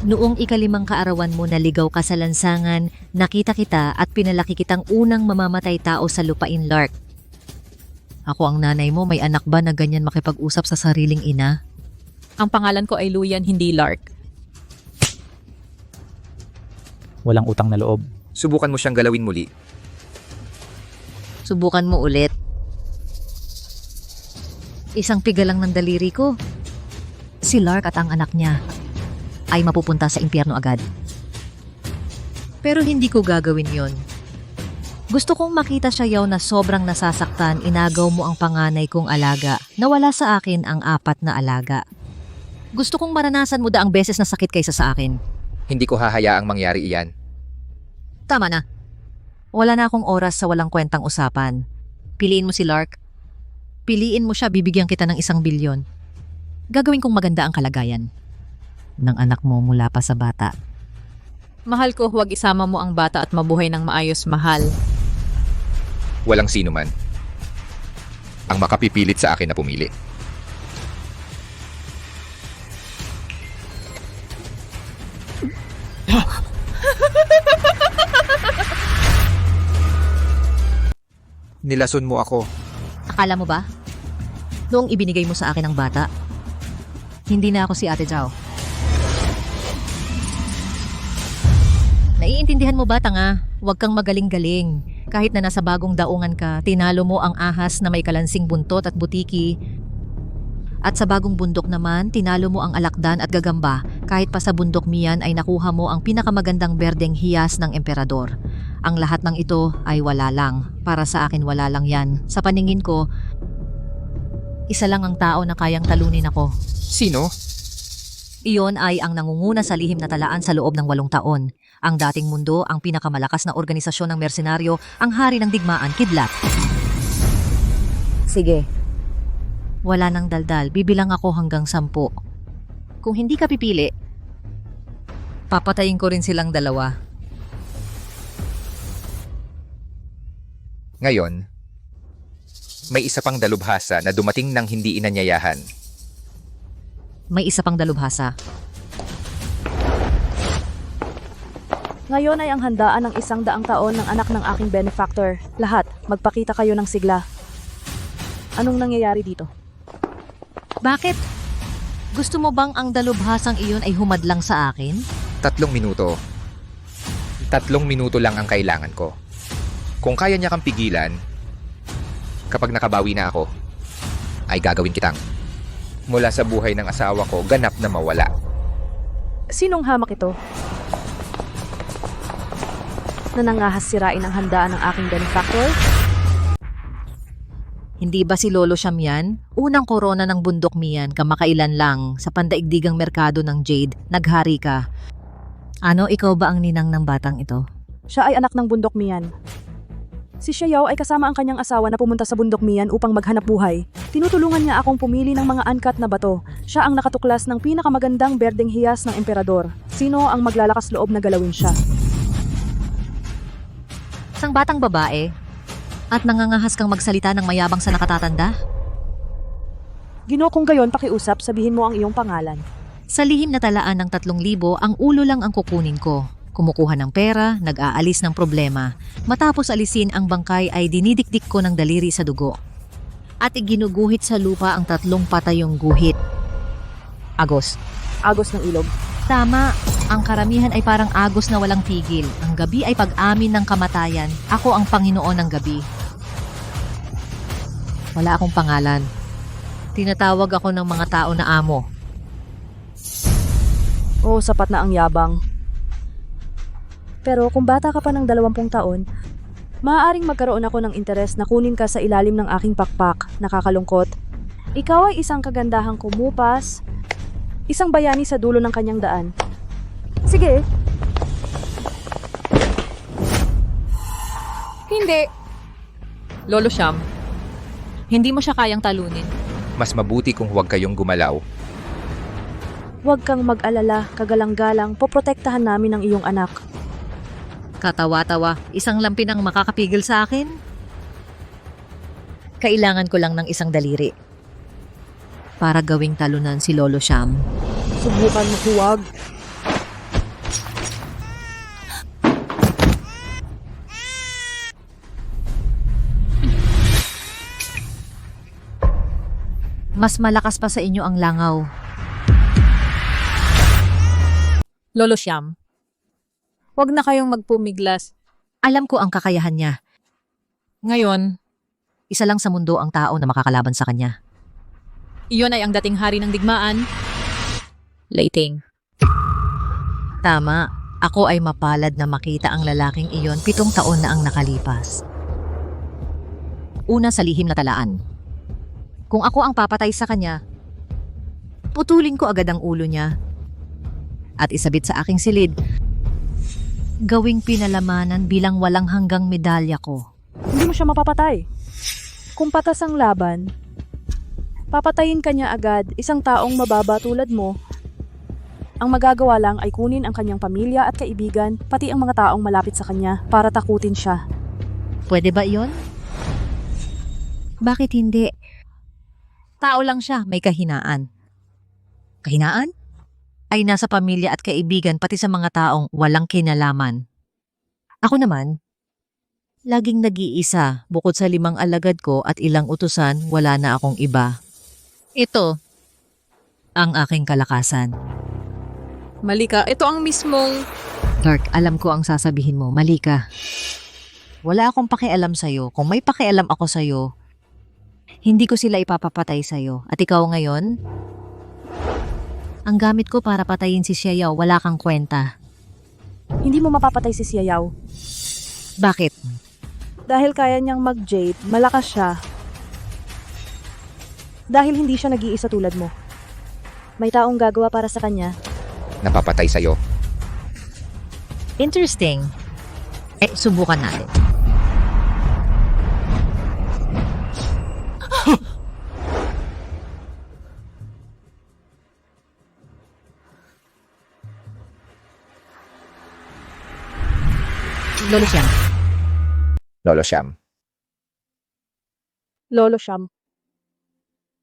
Noong 5 kaarawan mo naligaw ka sa lansangan, nakita kita at pinalaki kitang unang mamamatay tao sa lupain, Lark. Ako ang nanay mo, may anak ba na ganyan makipag-usap sa sariling ina? Ang pangalan ko ay Luyan, hindi Lark. Walang utang na loob. Subukan mo siyang galawin muli. Subukan mo ulit. Isang piga lang ng daliri ko. Si Lark at ang anak niya ay mapupunta sa impyerno agad. Pero hindi ko gagawin yon. Gusto kong makita siya Yao na sobrang nasasaktan, inagaw mo ang panganay kong alaga, nawala sa akin ang 4 na alaga. Gusto kong maranasan mo daang beses na sakit kaysa sa akin. Hindi ko hahayaang mangyari iyan. Tama na. Wala na akong oras sa walang kwentang usapan. Piliin mo si Lark. Piliin mo siya, bibigyan kita ng 1 bilyon. Gagawin kong maganda ang kalagayan ng anak mo mula pa sa bata. Mahal ko, huwag isama mo ang bata at mabuhay ng maayos, mahal. Walang sino man ang makapipilit sa akin na pumili. Nilason mo ako. Akala mo ba? Noong ibinigay mo sa akin ang bata, hindi na ako si Ate Zhao. Naiintindihan mo ba, tanga? Huwag kang magaling-galing. Kahit na nasa bagong daungan ka, tinalo mo ang ahas na may kalansing buntot at butiki. At sa bagong bundok naman, tinalo mo ang alakdan at gagamba. Kahit pa sa bundok miyan ay nakuha mo ang pinakamagandang berdeng hiyas ng emperador. Ang lahat ng ito ay wala lang. Para sa akin, wala lang yan. Sa paningin ko, isa lang ang tao na kayang talunin ako. Sino? Iyon ay ang nangunguna sa lihim na talaan sa loob ng 8 taon. Ang dating mundo, ang pinakamalakas na organisasyon ng mersenaryo, ang hari ng digmaan, kidlat. Sige. Wala nang daldal, bibilang ako hanggang 10. Kung hindi ka pipili, papatayin ko rin silang dalawa. Ngayon, may isa pang dalubhasa na dumating ng hindi inanyayahan. May isa pang dalubhasa. Ngayon ay ang handaan ng 100 taon ng anak ng aking benefactor. Lahat, magpakita kayo ng sigla. Anong nangyayari dito? Bakit? Gusto mo bang ang dalubhasang iyon ay humadlang sa akin? 3 minuto. 3 minuto lang ang kailangan ko. Kung kaya niya kang pigilan, kapag nakabawi na ako, ay gagawin kitang mula sa buhay ng asawa ko ganap na mawala. Sinong hamak ito? Nanangahas sirain ang handaan ng aking benefactor? Hindi ba si Lolo Siyam yan? Unang korona ng bundok miyan, kamakailan lang, sa pandaigdigang merkado ng Jade, naghari ka. Ano, ikaw ba ang ninang ng batang ito? Siya ay anak ng bundok miyan. Si Xiao ay kasama ang kanyang asawa na pumunta sa bundok miyan upang maghanap buhay. Tinutulungan niya akong pumili ng mga uncut na bato. Siya ang nakatuklas ng pinakamagandang berdeng hiyas ng emperador. Sino ang maglalakas loob na galawin siya? Isang batang babae? At nangangahas kang magsalita ng mayabang sa nakatatanda? Ginoo, kung gayon, pakiusap, sabihin mo ang iyong pangalan. Sa lihim na talaan ng 3,000, ang ulo lang ang kukunin ko. Kumukuha ng pera, nag-aalis ng problema. Matapos alisin ang bangkay ay dinidikdik ko ng daliri sa dugo. At iginuguhit sa lupa ang 3 patayong guhit. Agos. Agos ng ilog. Tama, ang karamihan ay parang agos na walang tigil. Ang gabi ay pag-amin ng kamatayan. Ako ang Panginoon ng gabi. Wala akong pangalan. Tinatawag ako ng mga tao na amo. Oh, sapat na ang yabang. Pero kung bata ka pa ng 20 taon, maaaring magkaroon ako ng interes na kunin ka sa ilalim ng aking pakpak. Nakakalungkot. Ikaw ay isang kagandahang kumupas, isang bayani sa dulo ng kanyang daan. Sige. Hindi. Lolo Siyam, hindi mo siya kayang talunin. Mas mabuti kung huwag kayong gumalaw. Huwag kang mag-alala, kagalang-galang, poprotektahan namin ang iyong anak. Katawa-tawa, isang lampin ang makakapigil sa akin? Kailangan ko lang ng isang daliri para gawing talunan si Lolo Siyam. Subukan mo, huwag. Mas malakas pa sa inyo ang langaw. Lolo Siyam, huwag na kayong magpumiglas. Alam ko ang kakayahan niya. Ngayon, Isa lang sa mundo ang tao na makakalaban sa kanya. iyon ay ang dating hari ng digmaan. Leiting. Tama, ako ay mapalad na makita ang lalaking iyon 7 taon na ang nakalipas. Una sa lihim na talaan. Kung ako ang papatay sa kanya, putulin ko agad ang ulo niya at isabit sa aking silid. Gawing pinalamanan bilang walang hanggang medalya ko. Hindi mo siya mapapatay. Kung patas ang laban, papatayin ka niya agad. Isang taong mababa tulad mo. Ang magagawa lang ay kunin ang kanyang pamilya at kaibigan, pati ang mga taong malapit sa kanya para takutin siya. Pwede ba iyon? Bakit hindi? Tao lang siya, may kahinaan. Kahinaan? Ay nasa pamilya at kaibigan pati sa mga taong walang kinalaman. Ako naman, laging nag-iisa, bukod sa 5 alagad ko at ilang utusan, wala na akong iba. Ito, ang aking kalakasan. Malika, ito ang mismong... Clark, alam ko ang sasabihin mo, mali ka. Wala akong pakialam sa'yo. Kung may pakialam ako sa'yo, hindi ko sila ipapapatay sa'yo. At ikaw ngayon, ang gamit ko para patayin si Xiaoyao, wala kang kwenta. Hindi mo mapapatay si Xiaoyao. Bakit? Dahil kaya niyang mag-jade, malakas siya. Dahil hindi siya nag-iisa tulad mo. May taong gagawa para sa kanya. Napapatay sa'yo. Interesting. Subukan natin. Lolo Siam. Lolo Siam. Lolo Siam.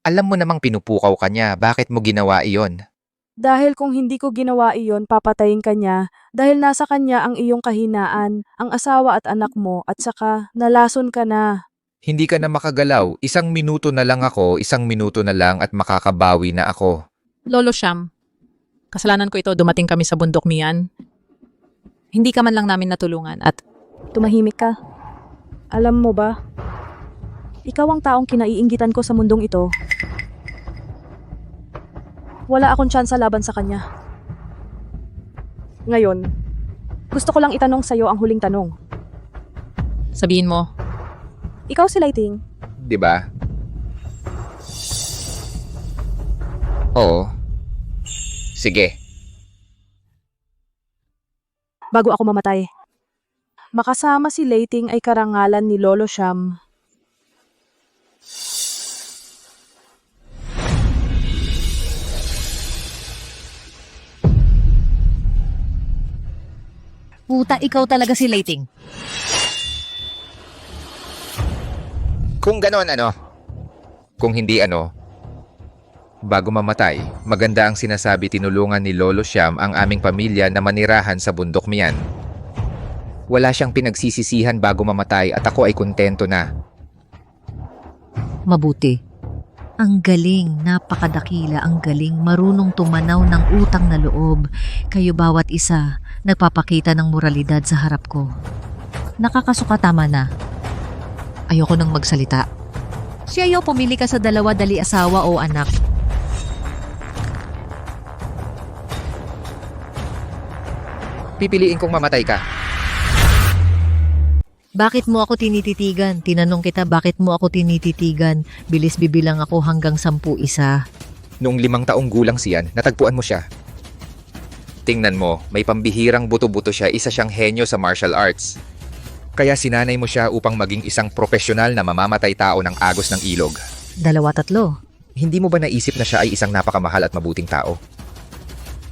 Alam mo namang pinupukaw ka niya, bakit mo ginawa iyon? Dahil kung hindi ko ginawa iyon, papatayin ka niya. Dahil nasa kanya ang iyong kahinaan, ang asawa at anak mo, at saka nalason ka na. Hindi ka na makagalaw. 1 minuto na lang ako, 1 minuto na lang at makakabawi na ako. Lolo Siam, kasalanan ko ito, dumating kami sa bundok Mian. Hindi ka man lang namin natulungan at... Tumahimik ka. Alam mo ba, ikaw ang taong kinaiinggitan ko sa mundong ito. Wala akong tsansa laban sa kanya. Ngayon, gusto ko lang itanong sa'yo ang huling tanong. Sabihin mo. Ikaw si Lighting. 'Di ba? Oo. Sige. Bago ako mamatay. Makasama si Lighting ay karangalan ni Lolo Siam. Puta, ikaw talaga si Lighting. Kung ganon ano? Kung hindi ano? Bago mamatay, maganda ang sinasabi tinulungan ni Lolo Siam ang aming pamilya na manirahan sa bundok Mian. Wala siyang pinagsisisihan bago mamatay at ako ay kontento na. Mabuti. Ang galing, napakadakila, ang galing, marunong tumanaw ng utang na loob. Kayo bawat isa, nagpapakita ng moralidad sa harap ko. Nakakasuka, tama na. Ayoko nang magsalita. Xiaoyao, pumili ka sa 2 dali asawa o anak. Pipiliin kong mamatay ka. Bakit mo ako tinititigan? Tinanong kita, bakit mo ako tinititigan? Bilis bibilang ako hanggang 10 isa. Noong 5 taong gulang siyan, natagpuan mo siya. Tingnan mo, may pambihirang buto-buto siya, isa siyang henyo sa martial arts. Kaya sinanay mo siya upang maging isang profesional na mamamatay tao ng agos ng ilog. 2, 3. Hindi mo ba naisip na siya ay isang napakamahal at mabuting tao?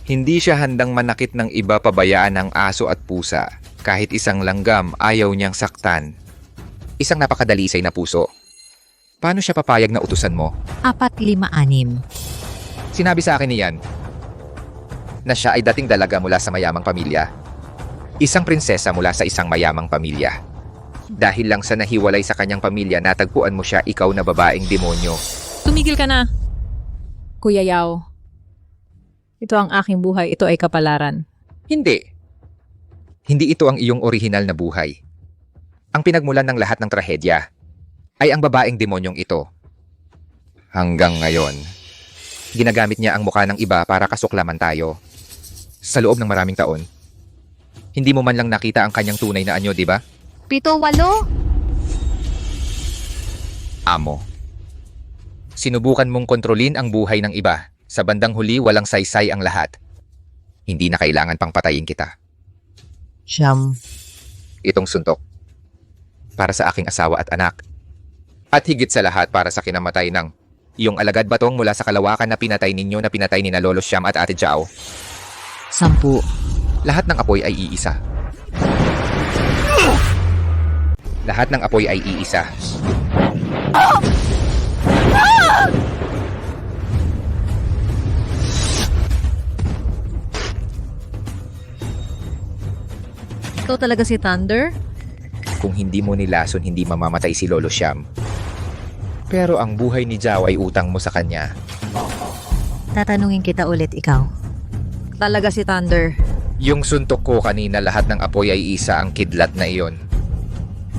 Hindi siya handang manakit ng iba, pabayaan ng aso at pusa. Kahit isang langgam, ayaw niyang saktan. Isang napakadalisay na puso. Paano siya papayag na utusan mo? 4, 5, 6. Sinabi sa akin niyan na siya ay dating dalaga mula sa mayamang pamilya. Isang prinsesa mula sa isang mayamang pamilya. Dahil lang sa nahiwalay sa kanyang pamilya, natagpuan mo siya, ikaw na babaeng demonyo. Tumigil ka na. Kuya Yao, ito ang aking buhay, ito ay kapalaran. Hindi. Hindi ito ang iyong orihinal na buhay. Ang pinagmulan ng lahat ng trahedya ay ang babaeng demonyong ito. Hanggang ngayon, ginagamit niya ang mukha ng iba para kasuklaman tayo. Sa loob ng maraming taon, hindi mo man lang nakita ang kanyang tunay na anyo, di ba? 7, 8. Amo. Sinubukan mong kontrolin ang buhay ng iba. Sa bandang huli, walang saysay ang lahat. Hindi na kailangan pang patayin kita. Siyam. Itong suntok. Para sa aking asawa at anak. At higit sa lahat para sa kinamatay ng iyong alagad batong mula sa kalawakan na pinatay ninyo na pinatay ni na Lolo Siyam at Ate Jao. 10. Lahat ng apoy ay iisa. Lahat ng apoy ay iisa. Ikaw talaga si Thunder? Kung hindi mo nilason, hindi mamamatay si Lolo Siyam. Pero ang buhay ni Jao ay utang mo sa kanya. Tatanungin kita ulit ikaw. Talaga si Thunder. Yung suntok ko kanina, lahat ng apoy ay isa, ang kidlat na iyon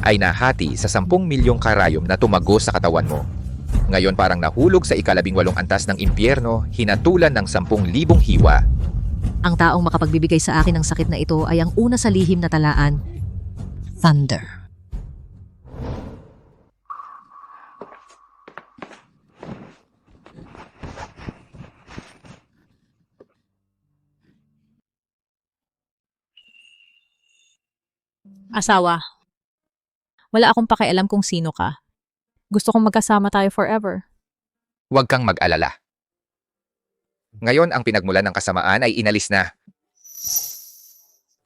ay nahati sa 10 milyong karayom na tumago sa katawan mo. Ngayon parang nahulog sa 18 antas ng impyerno, hinatulan ng 10,000 hiwa. Ang taong makapagbibigay sa akin ng sakit na ito ay ang una sa lihim na talaan, Thunder. Asawa, wala akong pakialam kung sino ka. Gusto kong magkasama tayo forever. Huwag kang mag-alala. Ngayon ang pinagmulan ng kasamaan ay inalis na.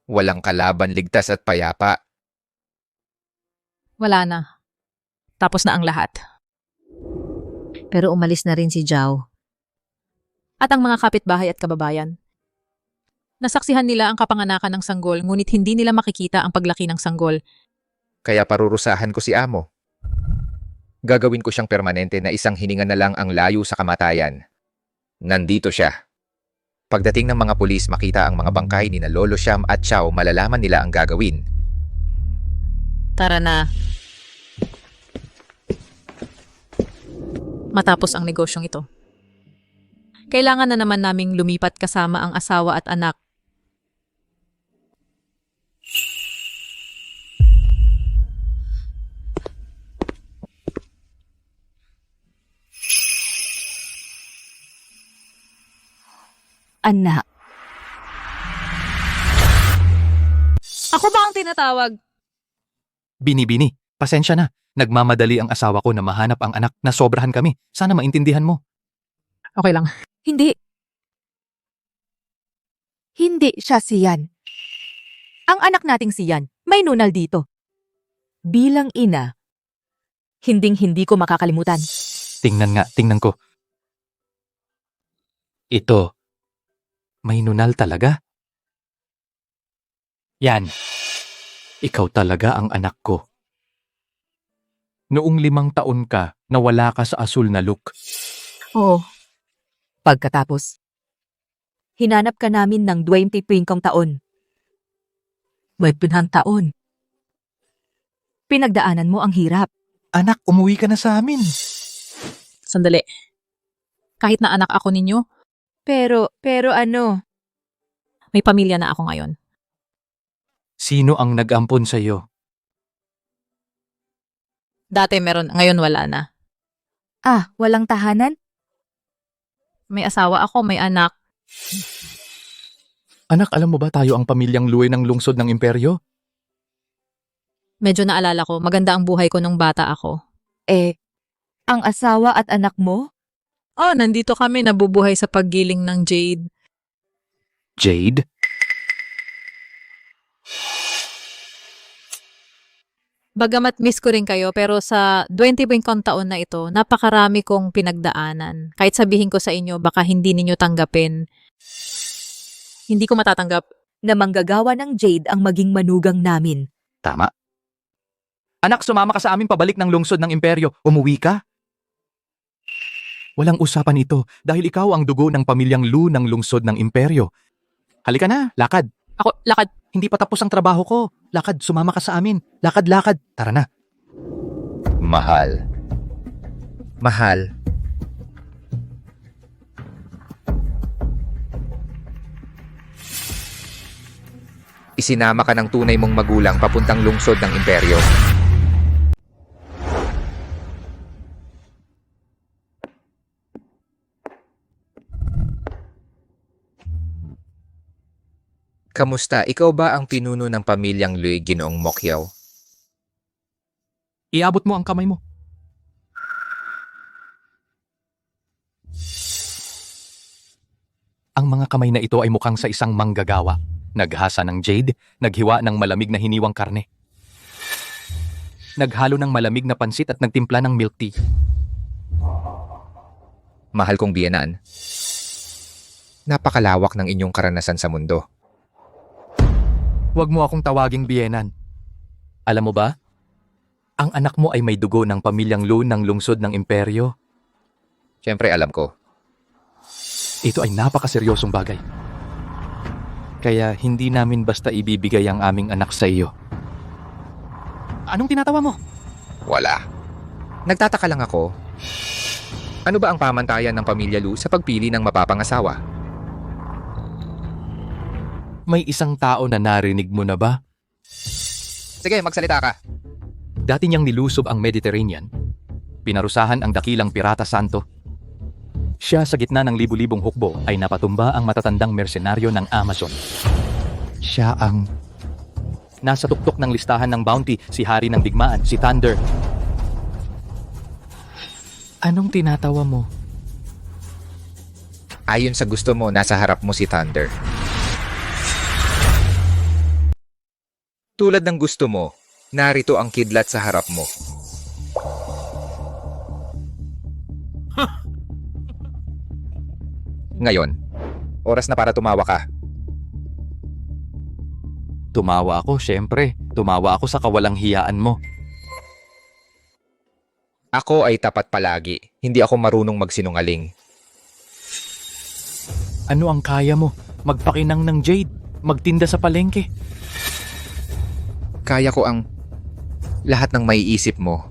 Walang kalaban, ligtas at payapa. Wala na. Tapos na ang lahat. Pero umalis na rin si Jao. At ang mga kapitbahay at kababayan. Nasaksihan nila ang kapanganakan ng sanggol, ngunit hindi nila makikita ang paglaki ng sanggol. Kaya parurusahan ko si Amo. Gagawin ko siyang permanente na isang hininga na lang ang layo sa kamatayan. Nandito siya. Pagdating ng mga pulis makita ang mga bangkay ni na Lolo Siyam at Chao, malalaman nila ang gagawin. Tara na. Matapos ang negosyong ito. Kailangan na naman naming lumipat kasama ang asawa at anak. Anak. Ako ba ang tinatawag? Bini-bini, pasensya na. Nagmamadali ang asawa ko na mahanap ang anak na sobrahan kami. Sana maintindihan mo. Okay lang. Hindi. Hindi siya si Yan. Ang anak nating si Yan, may nunal dito. Bilang ina, hinding-hindi ko makakalimutan. Tingnan ko. Ito, may nunal talaga? Yan. Ikaw talaga ang anak ko. Noong 5 taon ka, nawala ka sa asul na look. Oo. Pagkatapos, hinanap ka namin ng 25 taon. 20 taon. Pinagdaanan mo ang hirap. Anak, umuwi ka na sa amin. Sandali. Kahit na anak ako ninyo, Pero ano? may pamilya na ako ngayon. Sino ang nag-ampon sa iyo? Dati meron, ngayon wala na. Ah, walang tahanan? May asawa ako, may anak. Anak, alam mo ba tayo ang pamilyang luwi ng lungsod ng imperyo? Medyo naalala ko, maganda ang buhay ko nung bata ako. Ang asawa at anak mo? Oh, nandito kami nabubuhay sa paggiling ng Jade. Jade? Bagamat miss ko rin kayo, pero sa 20 taon na ito, napakarami kong pinagdaanan. Kahit sabihin ko sa inyo, baka hindi ninyo tanggapin. Hindi ko matatanggap. Na manggagawa ng Jade ang maging manugang namin. Tama. Anak, sumama ka sa amin pabalik ng lungsod ng imperyo. Umuwi ka? Walang usapan ito dahil ikaw ang dugo ng pamilyang Lu ng lungsod ng imperyo. Halika na, lakad. Ako, lakad. Hindi pa tapos ang trabaho ko. Lakad, sumama ka sa amin. Lakad. Tara na. Mahal. Isinama ka ng tunay mong magulang papuntang lungsod ng imperyo. Kamusta? Ikaw ba ang pinuno ng pamilyang Lui, Ginoong Mokyaw? Iabot mo ang kamay mo. Ang mga kamay na ito ay mukhang sa isang manggagawa. Naghasa ng jade, naghiwa ng malamig na hiniwang karne. Naghalo ng malamig na pansit at nagtimpla ng milk tea. Mahal kong biyenan, napakalawak ng inyong karanasan sa mundo. Huwag mo akong tawaging biyenan. Alam mo ba? Ang anak mo ay may dugo ng pamilyang Lu ng lungsod ng imperyo. Siyempre alam ko. Ito ay napakaseryosong bagay. Kaya hindi namin basta ibibigay ang aming anak sa iyo. Anong tinatawa mo? Wala. Nagtataka lang ako. Ano ba ang pamantayan ng pamilya Lu sa pagpili ng mapapangasawa? May isang tao na narinig mo na ba? Sige, magsalita ka. Dati niyang nilusob ang Mediterranean. Pinarusahan ang dakilang pirata santo. Siya sa gitna ng libu-libong hukbo ay napatumba ang matatandang mersenaryo ng Amazon. Siya ang... Nasa tuktok ng listahan ng bounty, si Hari ng Digmaan, si Thunder. Anong tinatawa mo? Ayon sa gusto mo, nasa harap mo si Thunder. Tulad ng gusto mo, narito ang kidlat sa harap mo. Ngayon, oras na para tumawa ka. Tumawa ako, syempre. Tumawa ako sa kawalang hiyaan mo. Ako ay tapat palagi. Hindi ako marunong magsinungaling. Ano ang kaya mo? Magpakinang ng jade? Magtinda sa palengke? Kaya ko ang lahat ng maiisip mo.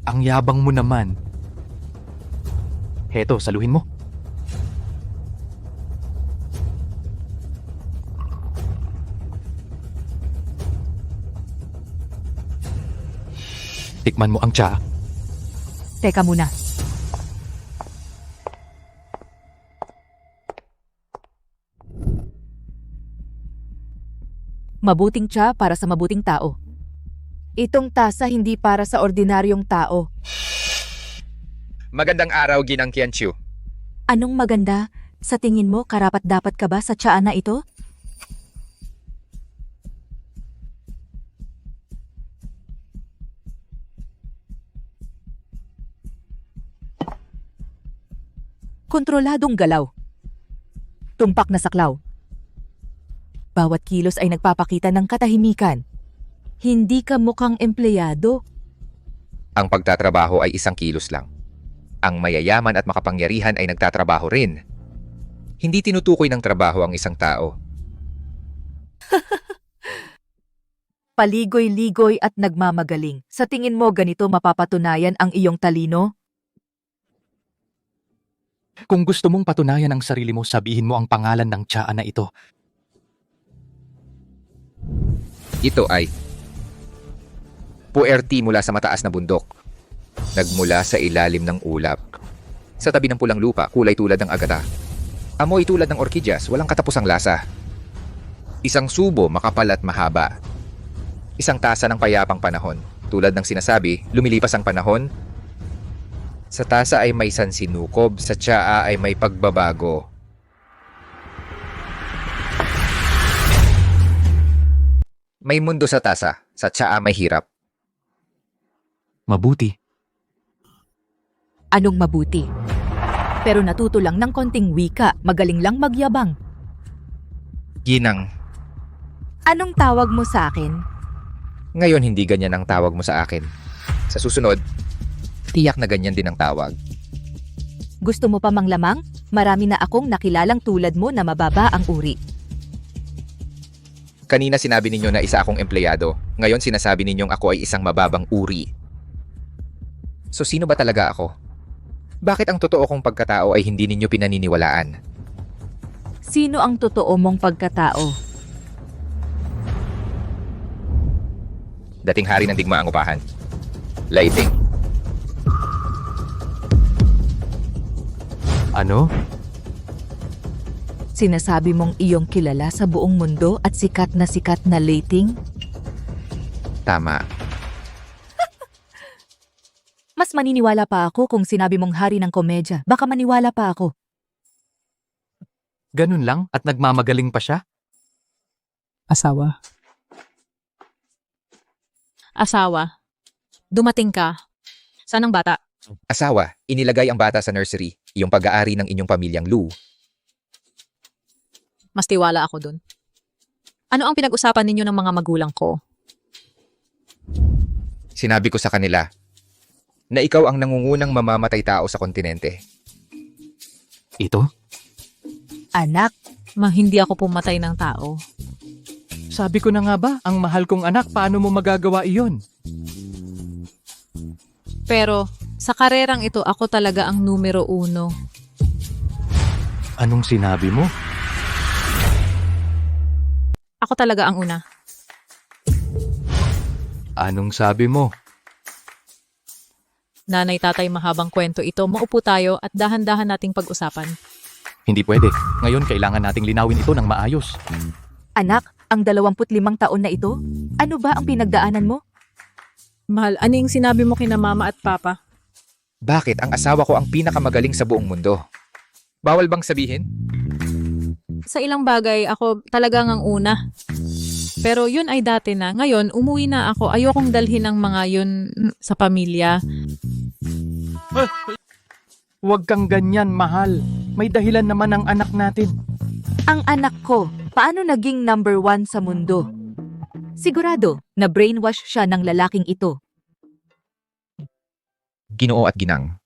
Ang yabang mo naman. Heto, saluhin mo. Tikman mo ang tsa. Teka muna. Mabuting tsa para sa mabuting tao. Itong tasa hindi para sa ordinaryong tao. Magandang araw, Ginang Qianqiu. Anong maganda? Sa tingin mo, karapat-dapat ka ba sa tsaa na ito? Kontroladong galaw. Tumpak na saklaw. Bawat kilos ay nagpapakita ng katahimikan. Hindi ka mukhang empleyado. Ang pagtatrabaho ay 1 kilos lang. Ang mayayaman at makapangyarihan ay nagtatrabaho rin. Hindi tinutukoy ng trabaho ang isang tao. Paligoy-ligoy at nagmamagaling. Sa tingin mo ganito mapapatunayan ang iyong talino? Kung gusto mong patunayan ang sarili mo, sabihin mo ang pangalan ng tsaa na ito. Ito ay puerti mula sa mataas na bundok. Nagmula sa ilalim ng ulap. Sa tabi ng pulang lupa, kulay tulad ng agata. Amoy tulad ng orkidyas, walang katapusang lasa. Isang subo, makapal at mahaba. Isang tasa ng payapang panahon. Tulad ng sinasabi, lumilipas ang panahon. Sa tasa ay may sansinukob, sa tsaa ay may pagbabago. May mundo sa tasa, sa tsaa may hirap. Mabuti. Anong mabuti? Pero natuto lang ng konting wika, magaling lang magyabang. Ginang, Anong tawag mo sa akin? ngayon hindi ganyan ang tawag mo sa akin. Sa susunod, tiyak na ganyan din ang tawag. Gusto mo pa manglamang? Marami na akong nakilalang tulad mo na mababa ang uri. Kanina sinabi ninyo na isa akong empleyado. Ngayon sinasabi ninyong ako ay isang mababang uri. So sino ba talaga ako? Bakit ang totoo kong pagkatao ay hindi ninyo pinaniniwalaan? Sino ang totoo mong pagkatao? Dating hari ng digmaang upahan. Lighting. Ano? Sinasabi mong iyong kilala sa buong mundo at sikat na Leiting? Tama. Mas maniniwala pa ako kung sinabi mong hari ng komedya. Baka maniwala pa ako. Ganun lang at nagmamagaling pa siya? Asawa. Asawa, dumating ka. Saan ang bata? Asawa, inilagay ang bata sa nursery, yung pag-aari ng inyong pamilyang Lu. Mas tiwala ako dun. Ano ang pinag-usapan ninyo ng mga magulang ko? Sinabi ko sa kanila na ikaw ang nangungunang mamamatay tao sa kontinente. Ito? Anak, Hindi ako pumatay ng tao. Sabi ko na nga ba, ang mahal kong anak, paano mo magagawa iyon? Pero sa karerang ito, ako talaga ang numero 1. Anong sinabi mo? Ako talaga ang una. Anong sabi mo? Nanay, tatay, mahabang kwento ito. Maupo tayo at dahan-dahan nating pag-usapan. Hindi pwede. Ngayon kailangan nating linawin ito ng maayos. Anak, ang 25 taon na ito, ano ba ang pinagdaanan mo? Mahal, ano yung sinabi mo kina mama at papa? Bakit ang asawa ko ang pinakamagaling sa buong mundo? Bawal bang sabihin? Sa ilang bagay, ako talagang ang una. Pero yun ay dati na. Ngayon, umuwi na ako. Ayokong dalhin ang mga yun sa pamilya. Huwag kang ganyan, mahal. May dahilan naman ang anak natin. Ang anak ko, paano naging number 1 sa mundo? Sigurado na brainwash siya ng lalaking ito. Ginoo at ginang.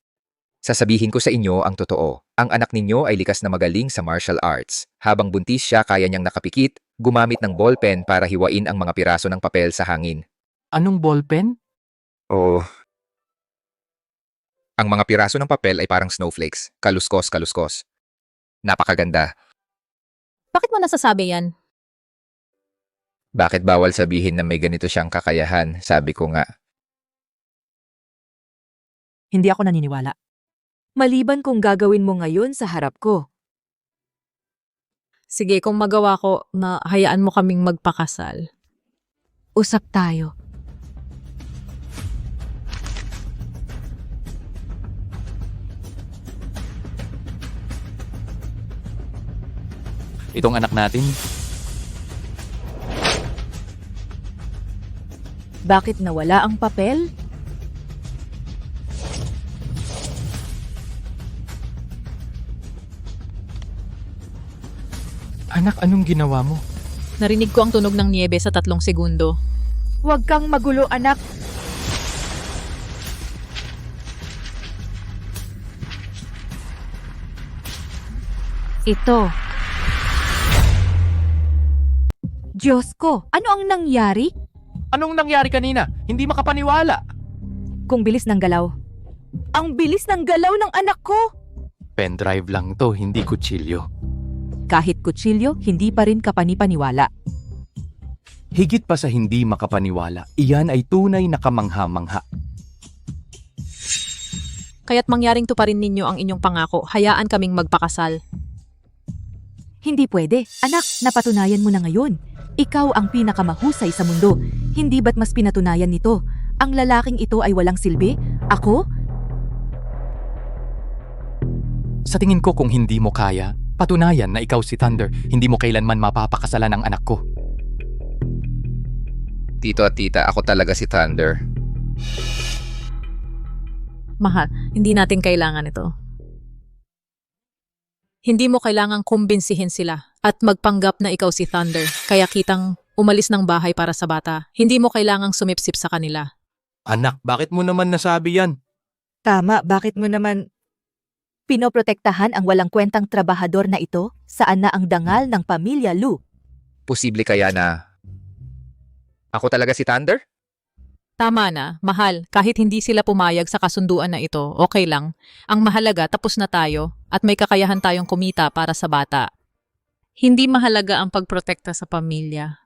Sasabihin ko sa inyo ang totoo. Ang anak ninyo ay likas na magaling sa martial arts. Habang buntis siya, kaya niyang nakapikit, gumamit ng ballpen para hiwain ang mga piraso ng papel sa hangin. Anong ballpen? Oo. Ang mga piraso ng papel ay parang snowflakes. Kaluskos. Napakaganda. Bakit mo nasasabi yan? Bakit bawal sabihin na may ganito siyang kakayahan? Sabi ko nga. Hindi ako naniniwala. Maliban kung gagawin mo ngayon sa harap ko. Sige, kung magawa ko, na hayaan mo kaming magpakasal. Usap tayo. Itong anak natin, Bakit nawala ang papel? Anak, anong ginawa mo? Narinig ko ang tunog ng niebe sa 3 segundo. Huwag kang magulo, anak. Ito. Diyos ko, ano ang nangyari? anong nangyari kanina? Hindi makapaniwala. Kung bilis ng galaw. Ang bilis ng galaw ng anak ko! Pendrive lang to, hindi kutsilyo. Kahit kutsilyo, hindi pa rin kapanipaniwala. Higit pa sa hindi makapaniwala, iyan ay tunay na kamangha-mangha. Kaya't mangyaring tuparin ninyo ang inyong pangako, hayaan kaming magpakasal. Hindi pwede. Anak, napatunayan mo na ngayon. Ikaw ang pinakamahusay sa mundo. Hindi ba't mas pinatunayan nito? Ang lalaking ito ay walang silbi? Ako? Sa tingin ko kung hindi mo kaya, patunayan na ikaw si Thunder, hindi mo kailanman mapapakasalan ang anak ko. Tito at tita, ako talaga si Thunder. Mahal, hindi natin kailangan ito. Hindi mo kailangang kumbinsihin sila at magpanggap na ikaw si Thunder, kaya kitang umalis ng bahay para sa bata. Hindi mo kailangang sumipsip sa kanila. Anak, bakit mo naman nasabi yan? Tama, bakit mo naman pinoprotektahan ang walang kwentang trabahador na ito? Saan na ang dangal ng pamilya Lu? Posible kaya na ako talaga si Thunder? Tama na, mahal, kahit hindi sila pumayag sa kasunduan na ito, okay lang. Ang mahalaga, tapos na tayo at may kakayahan tayong kumita para sa bata. Hindi mahalaga ang pagprotekta sa pamilya.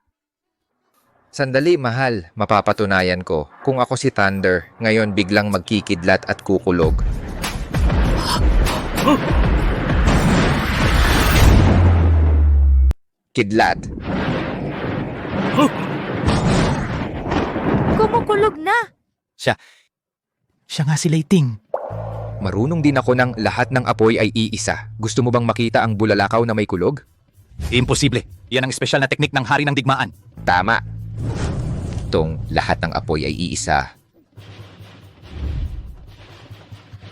Sandali, mahal. Mapapatunayan ko. Kung ako si Thunder, ngayon biglang magkikidlat at kukulog. Kidlat. Kumukulog na! Siya nga si Leiting. Marunong din ako ng lahat ng apoy ay iisa. Gusto mo bang makita ang bulalakaw na may kulog? Imposible. Yan ang espesyal na teknik ng hari ng digmaan. Tama. Tong lahat ng apoy ay iisa.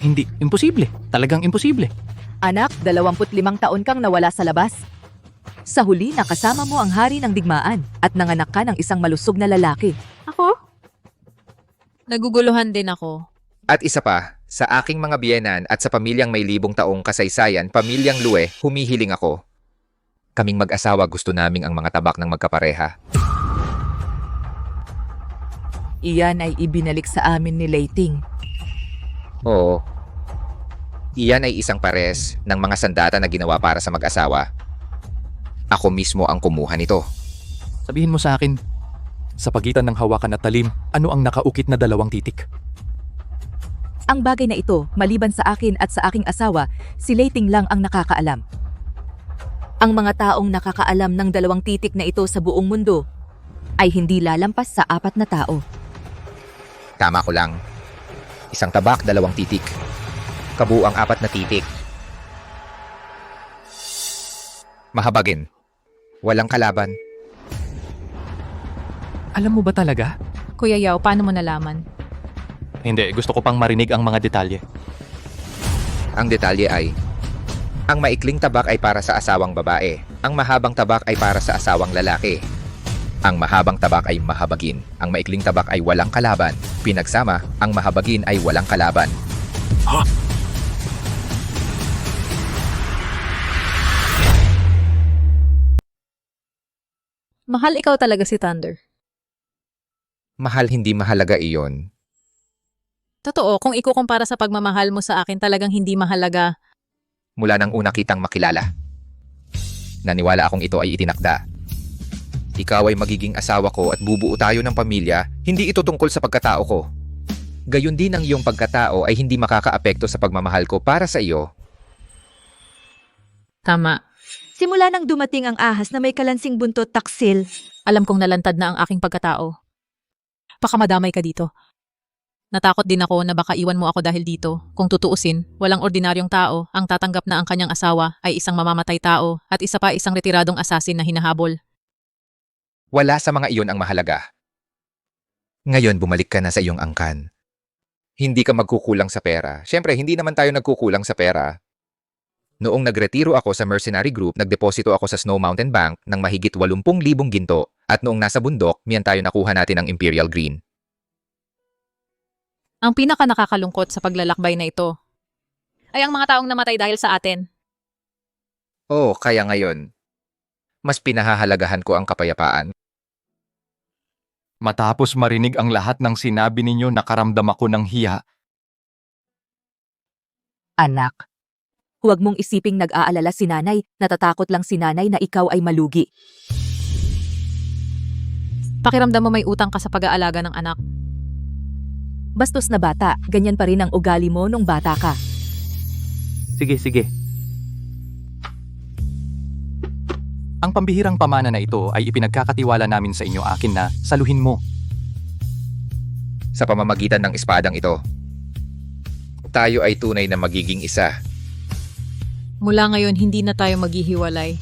Hindi. Imposible. Talagang imposible. Anak, 25 taon kang nawala sa labas. Sa huli, nakasama mo ang hari ng digmaan at nanganak ka ng isang malusog na lalaki. Ako? Naguguluhan din ako. At isa pa, sa aking mga biyenan at sa pamilyang may libong taong kasaysayan, pamilyang Lue, humihiling ako. Kaming mag-asawa gusto naming ang mga tabak ng magkapareha. Iyan ay ibinalik sa amin ni Leiting. Oo. Iyan ay isang pares ng mga sandata na ginawa para sa mag-asawa. Ako mismo ang kumuha nito. Sabihin mo sa akin, sa pagitan ng hawakan at talim, ano ang nakaukit na 2 titik? Ang bagay na ito, maliban sa akin at sa aking asawa, si Leiting lang ang nakakaalam. Ang mga taong nakakaalam ng 2 titik na ito sa buong mundo ay hindi lalampas sa 4 na tao. Tama ko lang. Isang tabak, 2 titik. Kabuang 4 na titik. Mahabagin. Walang kalaban. Alam mo ba talaga? Kuya Yao, paano mo nalaman? Hindi, gusto ko pang marinig ang mga detalye. Ang detalye ay, ang maikling tabak ay para sa asawang babae. Ang mahabang tabak ay para sa asawang lalaki. Ang mahabang tabak ay mahabagin. Ang maikling tabak ay walang kalaban. Pinagsama, ang mahabagin ay walang kalaban. Ha? Mahal ikaw talaga si Thunder. Mahal hindi mahalaga iyon. Totoo, kung ikukumpara sa pagmamahal mo sa akin, talagang hindi mahalaga. Mula nang una kitang makilala. Naniwala akong ito ay itinakda. Ikaw ay magiging asawa ko at bubuo tayo ng pamilya, hindi ito tungkol sa pagkatao ko. Gayon din ang iyong pagkatao ay hindi makakaapekto sa pagmamahal ko para sa iyo. Tama. Simula nang dumating ang ahas na may kalansing buntot taksil, Alam kong nalantad na ang aking pagkatao. Baka madamay ka dito. Natakot din ako na baka iwan mo ako dahil dito. Kung tutuusin, walang ordinaryong tao ang tatanggap na ang kanyang asawa ay isang mamamatay tao at isa pa isang retiradong asasin na hinahabol. Wala sa mga iyon ang mahalaga. Ngayon bumalik ka na sa iyong angkan. Hindi ka magkukulang sa pera. Siyempre, hindi naman tayo nagkukulang sa pera. Noong nagretiro ako sa mercenary group, nagdeposito ako sa Snow Mountain Bank ng mahigit 80,000 ginto at noong nasa bundok, miyan tayo nakuha natin ang Imperial Green. Ang pinaka nakakalungkot sa paglalakbay na ito ay ang mga taong namatay dahil sa atin. Oh, kaya ngayon, mas pinahahalagahan ko ang kapayapaan. Matapos marinig ang lahat ng sinabi ninyo, nakaramdam ako ng hiya. Anak, huwag mong isiping nag-aalala si nanay, natatakot lang si nanay na ikaw ay malugi. Pakiramdam mo may utang ka sa pag-aalaga ng anak. Bastos na bata, ganyan pa rin ang ugali mo nung bata ka. Sige. Ang pambihirang pamana na ito ay ipinagkakatiwala namin sa inyo, akin na saluhin mo. Sa pamamagitan ng espadang ito, tayo ay tunay na magiging isa. Mula ngayon, hindi na tayo maghihiwalay.